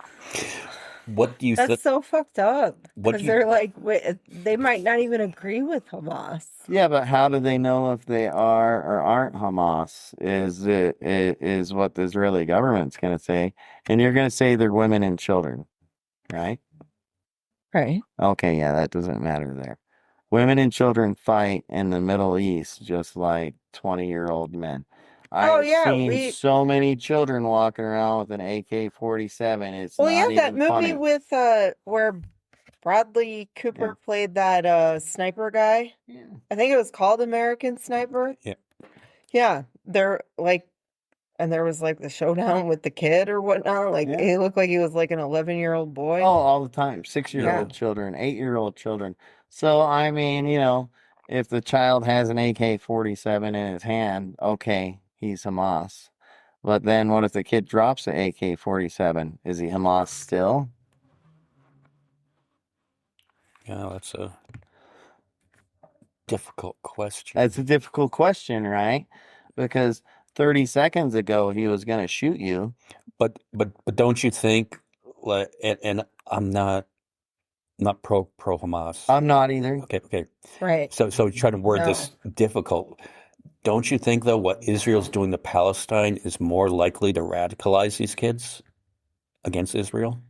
What do you think? that's so fucked up. What Because do you- they're like, wait, they might not even agree with Hamas. Yeah, but how do they know if they are or aren't Hamas? Is what the Israeli government's going to say. And you're going to say they're women and children, right? Right. Okay, yeah, that doesn't matter there. Women and children fight in the Middle East just like 20-year-old men. I've seen so many children walking around with an AK-47. It's Well, not yeah, that even movie funny. with where Bradley Cooper played that sniper guy. Yeah. I think it was called American Sniper. Yeah. Yeah, they're like, and there was like the showdown with the kid or whatnot. Like it looked like he was like an 11-year-old boy. Oh, all the time. 6-year-old children, 8-year-old children. So, I mean, if the child has an AK-47 in his hand, okay, he's Hamas. But then what if the kid drops the AK-47? Is he Hamas still? Yeah, that's a difficult question. That's a difficult question, right? Because 30 seconds ago he was going to shoot you. But don't you think, like, and I'm not pro Hamas. I'm not either. Okay. Right. So try to word this difficult. Don't you think though what Israel's doing to Palestine is more likely to radicalize these kids against Israel?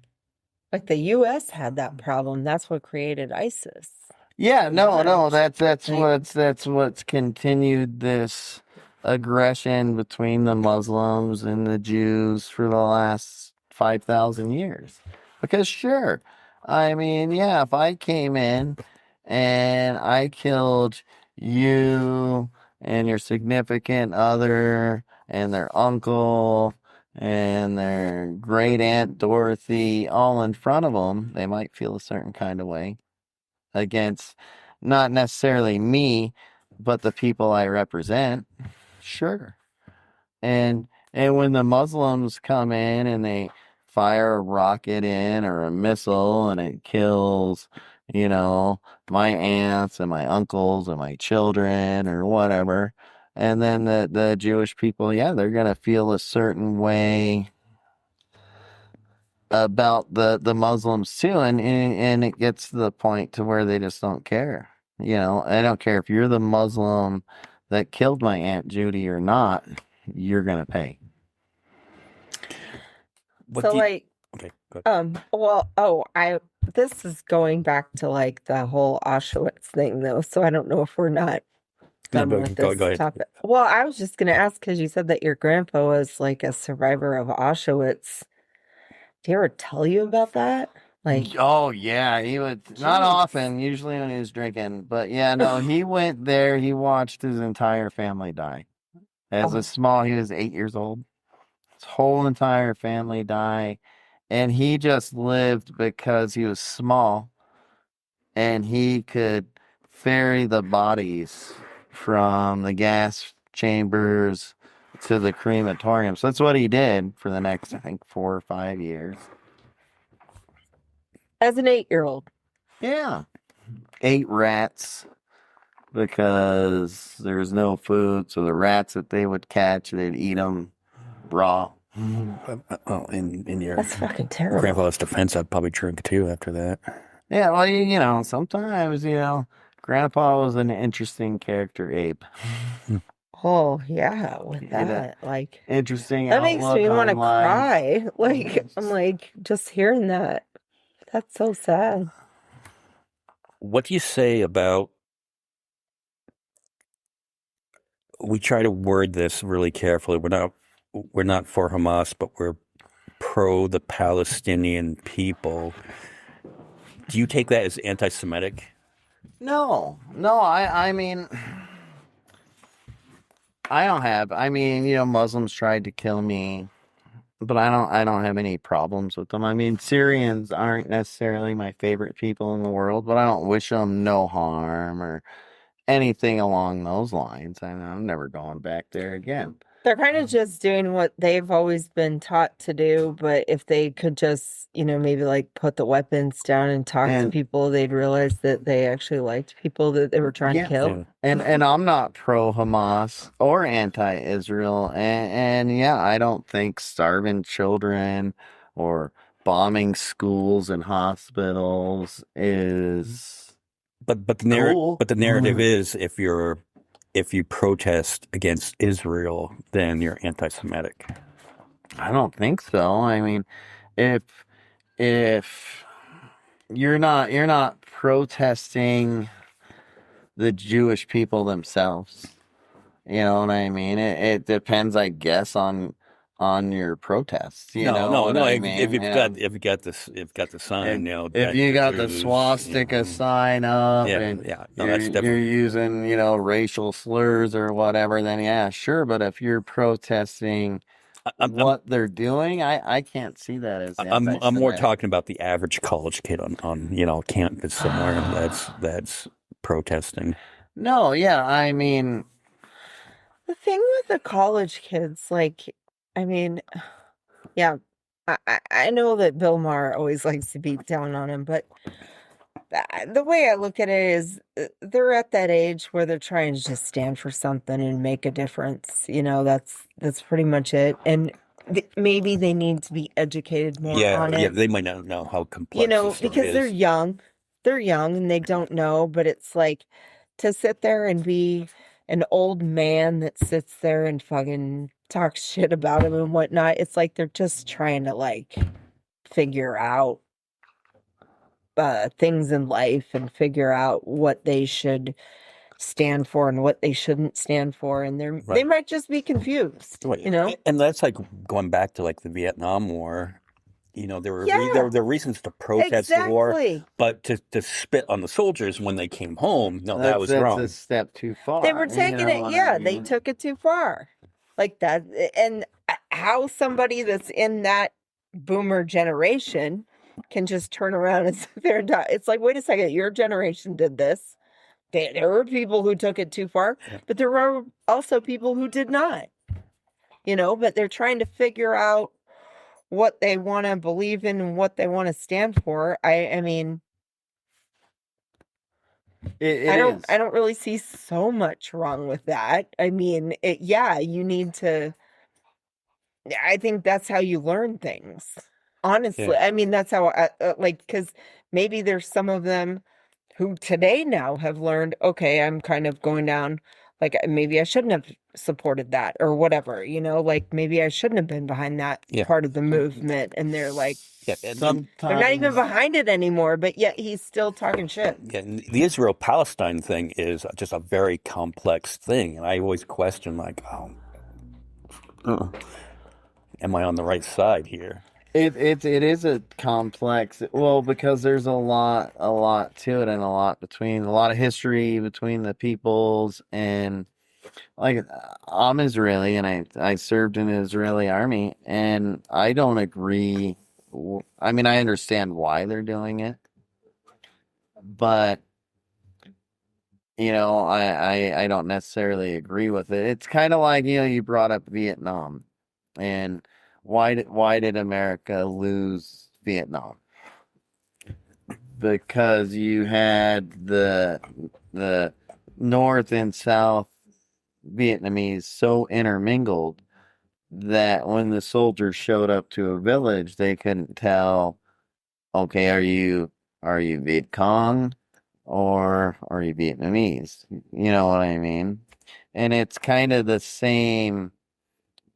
Like the U.S. had that problem. That's what created ISIS. Yeah, no, that's what's continued this aggression between the Muslims and the Jews for the last 5,000 years. Because sure, I mean, yeah, if I came in and I killed you and your significant other and their uncle and their great aunt Dorothy all in front of them, they might feel a certain kind of way against not necessarily me, but the people I represent. Sure. And when the Muslims come in and they fire a rocket in or a missile and it kills, my aunts and my uncles and my children or whatever, and then the Jewish people, yeah, they're gonna feel a certain way about the Muslims too, and it gets to the point to where they just don't care. I don't care if you're the Muslim that killed my Aunt Judy or not, you're gonna pay. What So do you, like, okay, go ahead. this is going back to like the whole Auschwitz thing though, so I don't know if we're not No, done with go this ahead. topic. Well, I was just gonna ask because you said that your grandpa was like a survivor of Auschwitz. Did he ever tell you about that? Like, Oh yeah, he would not jeez. often, usually when he was drinking, but yeah, no, he went there, he watched his entire family die. He was 8 years old. His whole entire family die, and he just lived because he was small and he could ferry the bodies from the gas chambers to the crematorium. So that's what he did for the next, I think, 4 or 5 years. As an 8-year-old. Yeah. Ate rats because there was no food. So the rats that they would catch, they'd eat them raw. Well, in your That's fucking terrible. grandpa's defense, I'd probably drink too after that. Yeah, well, sometimes, Grandpa was an interesting character ape. Oh yeah, with Yeah, that, like, interesting that makes outlook me want to on life. cry. Like, I'm like, just hearing that. That's so sad. What do you say about, we try to word this really carefully. We're not for Hamas, but we're pro the Palestinian people. Do you take that as anti-Semitic? No, I mean, Muslims tried to kill me, but I don't have any problems with them. I mean, Syrians aren't necessarily my favorite people in the world, but I don't wish them no harm or anything along those lines. I'm never going back there again. They're kind of just doing what they've always been taught to do, but if they could just, maybe like put the weapons down and talk to people, they'd realize that they actually liked people that they were trying to kill. Yeah. And I'm not pro Hamas or anti-Israel, and yeah, I don't think starving children or bombing schools and hospitals is But the cool. narrative is if you protest against Israel, then you're anti-Semitic. I don't think so. I mean, if you're not protesting the Jewish people themselves, you know what I mean? It depends, I guess, on your protests. You know what I mean? If you've got the sign, if you got the swastika sign up, and that's definitely, you're using racial slurs or whatever, then yeah, sure. But if you're protesting what they're doing, I can't see that as I'm more talking about the average college kid on campus somewhere that's protesting. No, yeah, I mean, The thing with the college kids, like, I mean, yeah, I know that Bill Maher always likes to beat down on him, but the way I look at it is they're at that age where they're trying to just stand for something and make a difference. That's pretty much it. And maybe they need to be educated more on it. Yeah, they might not know how complex this because is. they're young and they don't know, but it's like to sit there and be an old man that sits there and fucking talks shit about him and whatnot. It's like they're just trying to like figure out things in life and figure out what they should stand for and what they shouldn't stand for, and they might just be confused. Right. And that's like going back to like the Vietnam War. there were reasons to protest the war, exactly. but to spit on the soldiers when they came home, no, that was That's a wrong. step too far. They were taking it, what they took it too far. Like that. And how somebody that's in that boomer generation can just turn around and sit there and die. It's like, wait a second, your generation did this. There were people who took it too far, Yeah. but there were also people who did not. But they're trying to figure out what they want to believe in and what they want to stand for. I mean, I don't really see so much wrong with that. I mean, you need to. I think that's how you learn things. Honestly, Yeah. I mean, that's how because maybe there's some of them who today now have learned, okay, I'm kind of going down, like maybe I shouldn't have supported that or whatever, like maybe I shouldn't have been behind that Yeah. part of the movement. And they're like, Yeah, they're not even Sometimes behind it anymore, but yet he's still talking shit. yeah, and the Israel-Palestine thing is just a very complex thing, and I always question, like, am I on the right side here? it is a complex, well, because there's a lot to it, and a lot of history between the peoples, and like I'm Israeli, and I served in the Israeli army, and I don't agree. I mean, I understand why they're doing it, but I don't necessarily agree with it. It's kind of like, you brought up Vietnam, and why did America lose Vietnam? Because you had the North and South Vietnamese so intermingled that when the soldiers showed up to a village, they couldn't tell, okay, are you Viet Cong or are you Vietnamese? You know what I mean? And it's kind of the same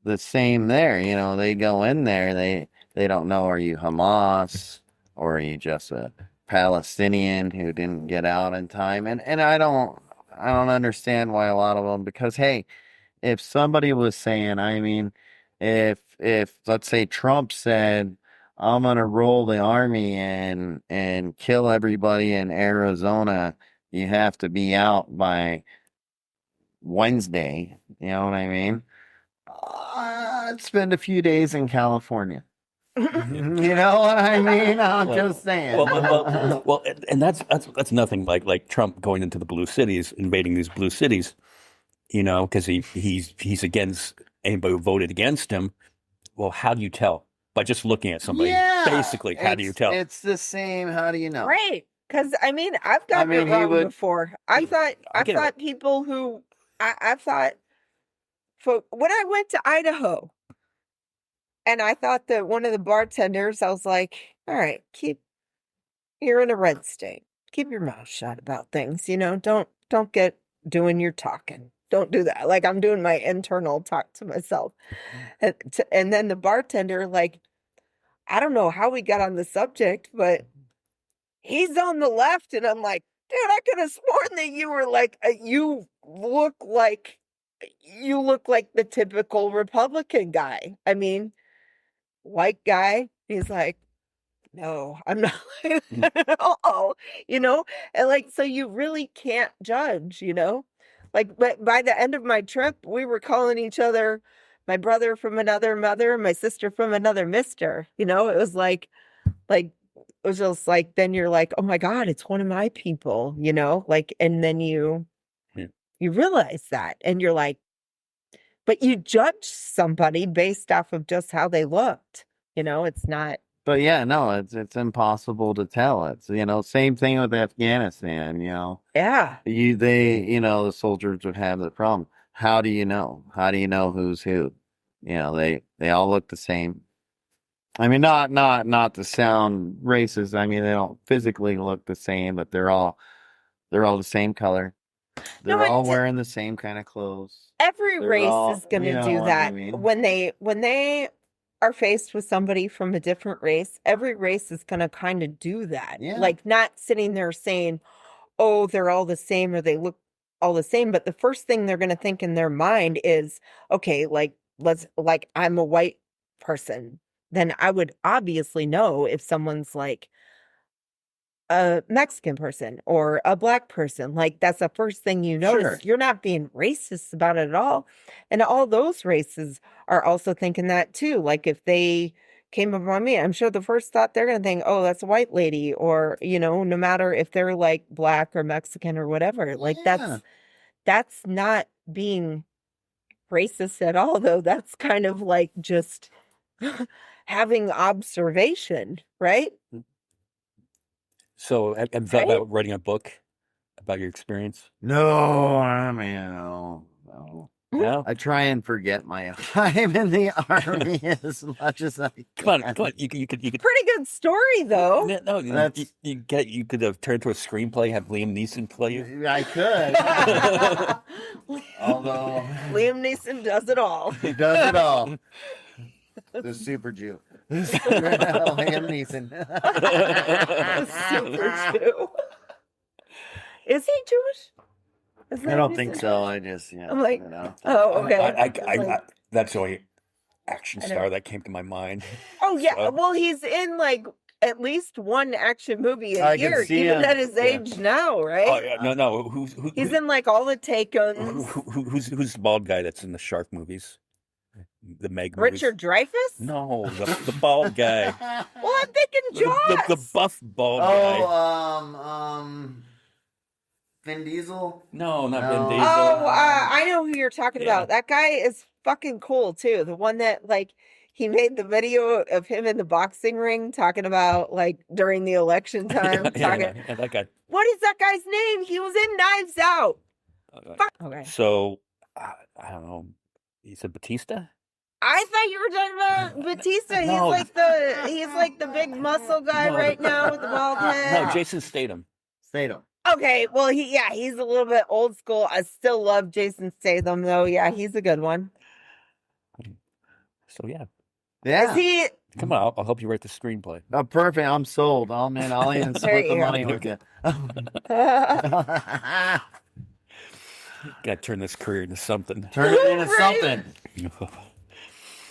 there. They go in there, they don't know, are you Hamas or are you just a Palestinian who didn't get out in time? And I don't understand why a lot of them, because hey, if somebody was saying, I mean, if let's say Trump said, I'm gonna roll the army and kill everybody in Arizona, you have to be out by Wednesday, you know what I mean? I'd spend a few days in California. You know what I mean? I'm just saying. Well, and that's nothing like Trump going into the blue cities, invading these blue cities, because he's against anybody who voted against him. Well, how do you tell? By just looking at somebody. Yeah, Basically, how do you tell? It's the same. How do you know? Right. Because I mean, I've gotten mean, it he wrong would- before. I get it. thought people who I thought when I went to Idaho, and I thought that one of the bartenders, I was like, all right, you're in a red state. Keep your mouth shut about things, don't get doing your talking. Don't do that. Like I'm doing my internal talk to myself. And then the bartender, like, I don't know how we got on the subject, but he's on the left. And I'm like, dude, I could have sworn that you were like, you look like the typical Republican guy. I mean, white guy. He's like, no, I'm not like that at all, and like, so you really can't judge, like, but by the end of my trip, we were calling each other my brother from another mother, my sister from another mister, it was like, it was just like, then you're like, oh my God, it's one of my people, like, and then you realize that, and you're like, but you judge somebody based off of just how they looked, it's not. But yeah, no, it's impossible to tell. It's same thing with Afghanistan. Yeah. The soldiers would have the problem. How do you know? How do you know who's who? They all look the same. I mean, not to sound racist. I mean, they don't physically look the same, but they're all the same color. They're all wearing the same kind of clothes. Every They're race all- is going you to know do what I that. mean? When they are faced with somebody from a different race, every race is going to kind of do that. Yeah. Like, not sitting there saying, oh, they're all the same or they look all the same. But the first thing they're going to think in their mind is, okay, like, I'm a white person. then I would obviously know if someone's like a Mexican person or a black person. Like, that's the first thing you notice. Sure. You're not being racist about it at all. And all those races are also thinking that too. Like, if they came upon me, I'm sure the first thought they're going to think, oh, that's a white lady, or, no matter if they're like black or Mexican or whatever. Like, Yeah. that's not being racist at all, though. That's kind of like just having observation, right? So, have you thought Right? about writing a book about your experience? No, I mean, no. No? I try and forget my time in the army as much as I Come can. on. You could. Pretty good story, though. No, That's- you could have turned to a screenplay, have Liam Neeson play you. I could. Although Liam Neeson does it all. he does it all. The super Jew. Liam Neeson. Super Jew. Is he Jewish? Is I that don't Neeson? think so. I just, I'm like, you know. oh, okay. That's the only action I know. star that came to my mind. Oh, yeah. So- Well, he's in like at least one action movie a I can year, see even him. at his age now, right? Oh yeah, no. He's in like all the Take-Ons. Who's the bald guy that's in the shark movies? The Meg movies? Richard Dreyfuss? No, the bald guy. Well, I'm thinking Jaws. The buff bald guy. Vin Diesel. No, not No. Vin Diesel. Oh, I know who you're talking Yeah. about. That guy is fucking cool too. The one that like he made the video of him in the boxing ring talking about like during the election time. Yeah, that guy. What is that guy's name? He was in Knives Out. Fuck. Okay. So, I don't know. You said Batista? I thought you were talking about Batista. No. He's like the big muscle guy No, right now with the bald head. No, Jason Statham. Statham. Okay, well he's a little bit old school. I still love Jason Statham though. Yeah, he's a good one. So yeah, Yeah. Is he? come on, I'll help you write the screenplay. Oh, perfect. I'm sold. Oh man, I'll even There split the you go. money with you. Got to turn this career into something. Turn it into Right? something.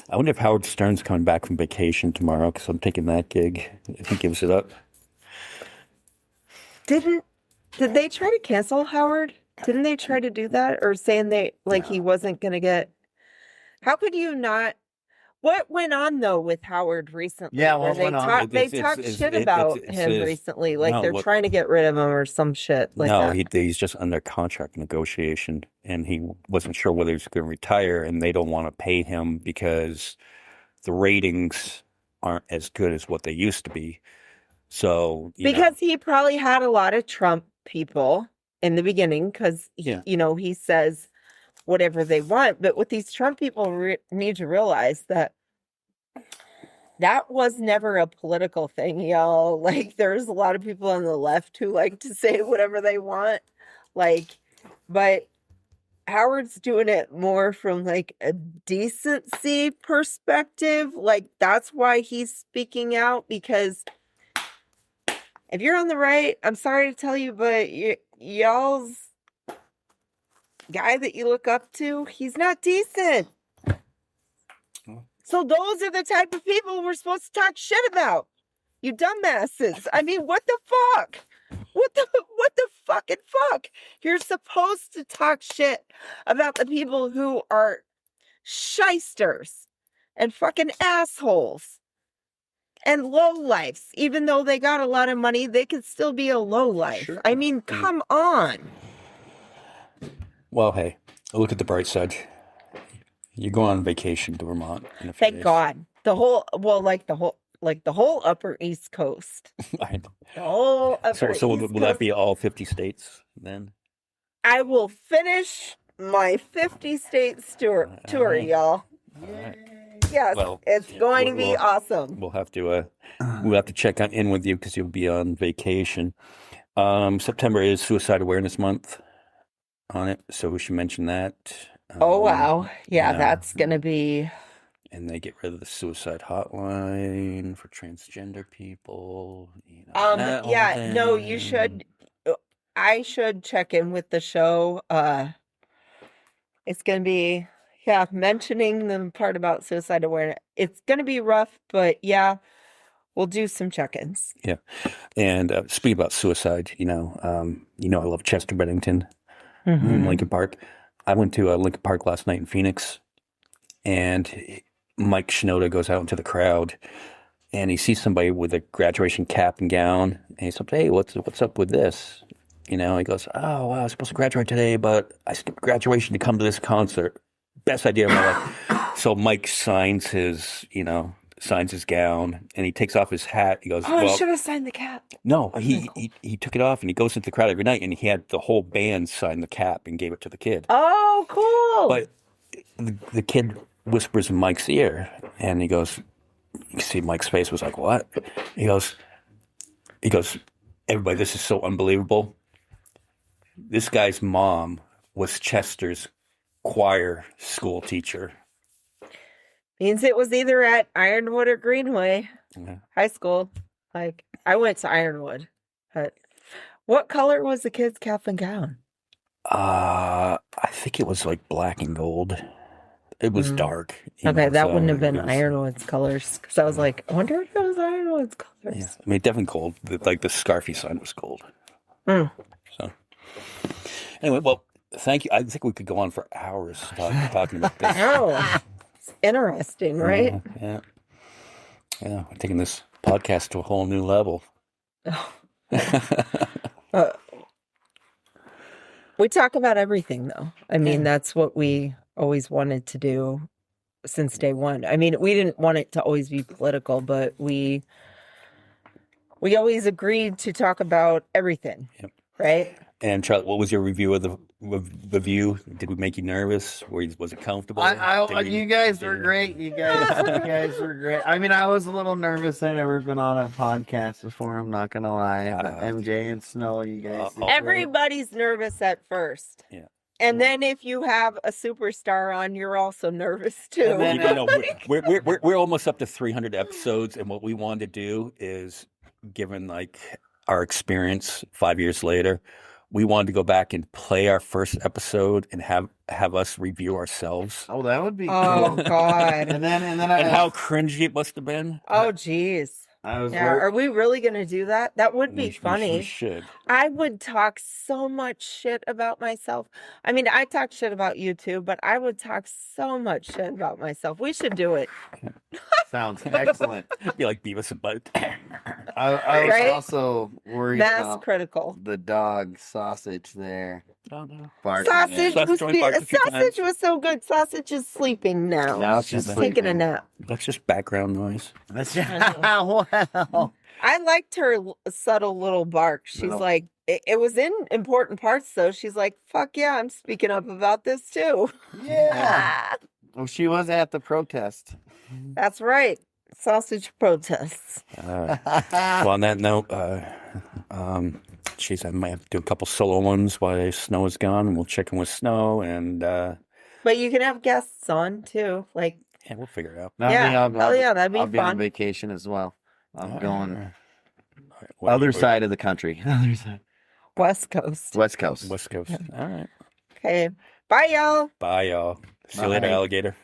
I wonder if Howard Stern's coming back from vacation tomorrow because I'm taking that gig. If he gives it up. Did they try to cancel Howard? Didn't they try to do that, or saying he wasn't gonna get? How could you not? What went on though with Howard recently? Yeah, where what went on? They talked shit about him recently, like no, they're trying to get rid of him or some shit like no, that. he's just under contract negotiation, and he wasn't sure whether he was going to retire, and they don't want to pay him because the ratings aren't as good as what they used to be. So Because he probably had a lot of Trump people in the beginning, because Yeah. he says whatever they want. But what these Trump people need to realize that was never a political thing, y'all. Like, there's a lot of people on the left who like to say whatever they want. Like, but Howard's doing it more from like a decency perspective. Like, that's why he's speaking out, because if you're on the right, I'm sorry to tell you, but y'all's guy that you look up to, he's not decent. So those are the type of people we're supposed to talk shit about. You dumbasses. I mean, what the fuck? What the fucking fuck? You're supposed to talk shit about the people who are shysters and fucking assholes and lowlifes. Even though they got a lot of money, they could still be a lowlife. Sure. I mean, come on. Well, hey, look at the bright side. You go on vacation to Vermont in a few Thank days. God. The whole Upper East Coast. I- The whole Upper So East will that Coast. be all 50 states then? I will finish my 50-state tour, Alright. y'all. All right. Yes, Well, it's going to be we'll- awesome. We'll have to check in with you because you'll be on vacation. September is Suicide Awareness Month on it, so we should mention that. Oh, wow. Yeah, yeah. that's going to be... And they get rid of the suicide hotline for transgender people. That whole yeah, no, you thing. should... I should check in with the show. It's going to be... Yeah, mentioning the part about suicide awareness. It's going to be rough, but yeah, we'll do some check-ins. Yeah. And speaking about suicide, I love Chester Bennington in Linkin Park. I went to Linkin Park last night in Phoenix, and Mike Shinoda goes out into the crowd, and he sees somebody with a graduation cap and gown, and he's like, "Hey, what's up with this?" He goes, "Oh, wow, I was supposed to graduate today, but I skipped graduation to come to this concert. Best idea of my life." So Mike signs his gown, and he takes off his hat. He goes, Oh, I "Well, should have signed the cap. no." He took it off, and he goes into the crowd every night, and he had the whole band sign the cap and gave it to the kid. Oh, cool. But the kid whispers in Mike's ear, and he goes, you see Mike's face was like, "What?" He goes, "Everybody, this is so unbelievable. This guy's mom was Chester's choir school teacher." Means it was either at Ironwood or Greenway Yeah. High School. Like, I went to Ironwood. But what color was the kid's cap and gown? I think it was like black and gold. It was dark. Okay, that wouldn't have been it was- Ironwood's colors. Because I was like, I wonder if it was Ironwood's colors. Yeah, I mean, definitely gold. Like the scarfy sign was gold. Mm. So, anyway, well, thank you. I think we could go on for hours talking about this. Oh, it's interesting, right? Yeah. We're taking this podcast to a whole new level. We talk about everything, though. I mean, that's what we always wanted to do since day one. I mean, we didn't want it to always be political, but we always agreed to talk about everything, right? And Charlie, what was your review of the View? Did we make you nervous? Was it comfortable? You guys were great. You guys were great. I mean, I was a little nervous. I'd never been on a podcast before. I'm not gonna lie. But MJ and Snow, you guys. did great. Everybody's nervous at first. Yeah. And then if you have a superstar on, you're also nervous too. And then, we're almost up to 300 episodes, and what we wanted to do is, given like our experience 5 years later, we wanted to go back and play our first episode and have us review ourselves. Oh, that would be Oh cool. God. And then And how cringy it must have been. Oh geez. I was Yeah. Are we really gonna do that? That would be We funny. should. I would talk so much shit about myself. I mean, I talk shit about you too, but I would talk so much shit about myself. We should do it. sounds excellent. Be like Beavis and Butt. I was Right? also worried Mass about critical. the dog sausage there. Oh no. Barking Sausage at- was Sausage barked a few sausage was so good. Sausage is sleeping now. Now it's just She's taking a sleeping. nap. That's just background noise. That's well. I liked her subtle little bark. She's Little- like, it was in important parts though. She's like, fuck yeah, I'm speaking up about this too. Yeah. Well, she was at the protest. That's right. Sausage protests. Well, on that note, geez, I might have to do a couple solo ones while Snow is gone, and we'll check in with Snow, and But you can have guests on too. Like, yeah, we'll figure it out. yeah, hell yeah, that'd be I'll be on fun. vacation as well. I'm going All right, well, other side of the country. Other side. West Coast. West Coast. West Coast. All right. Okay. Bye, y'all. Bye, y'all. See you Bye. later, alligator.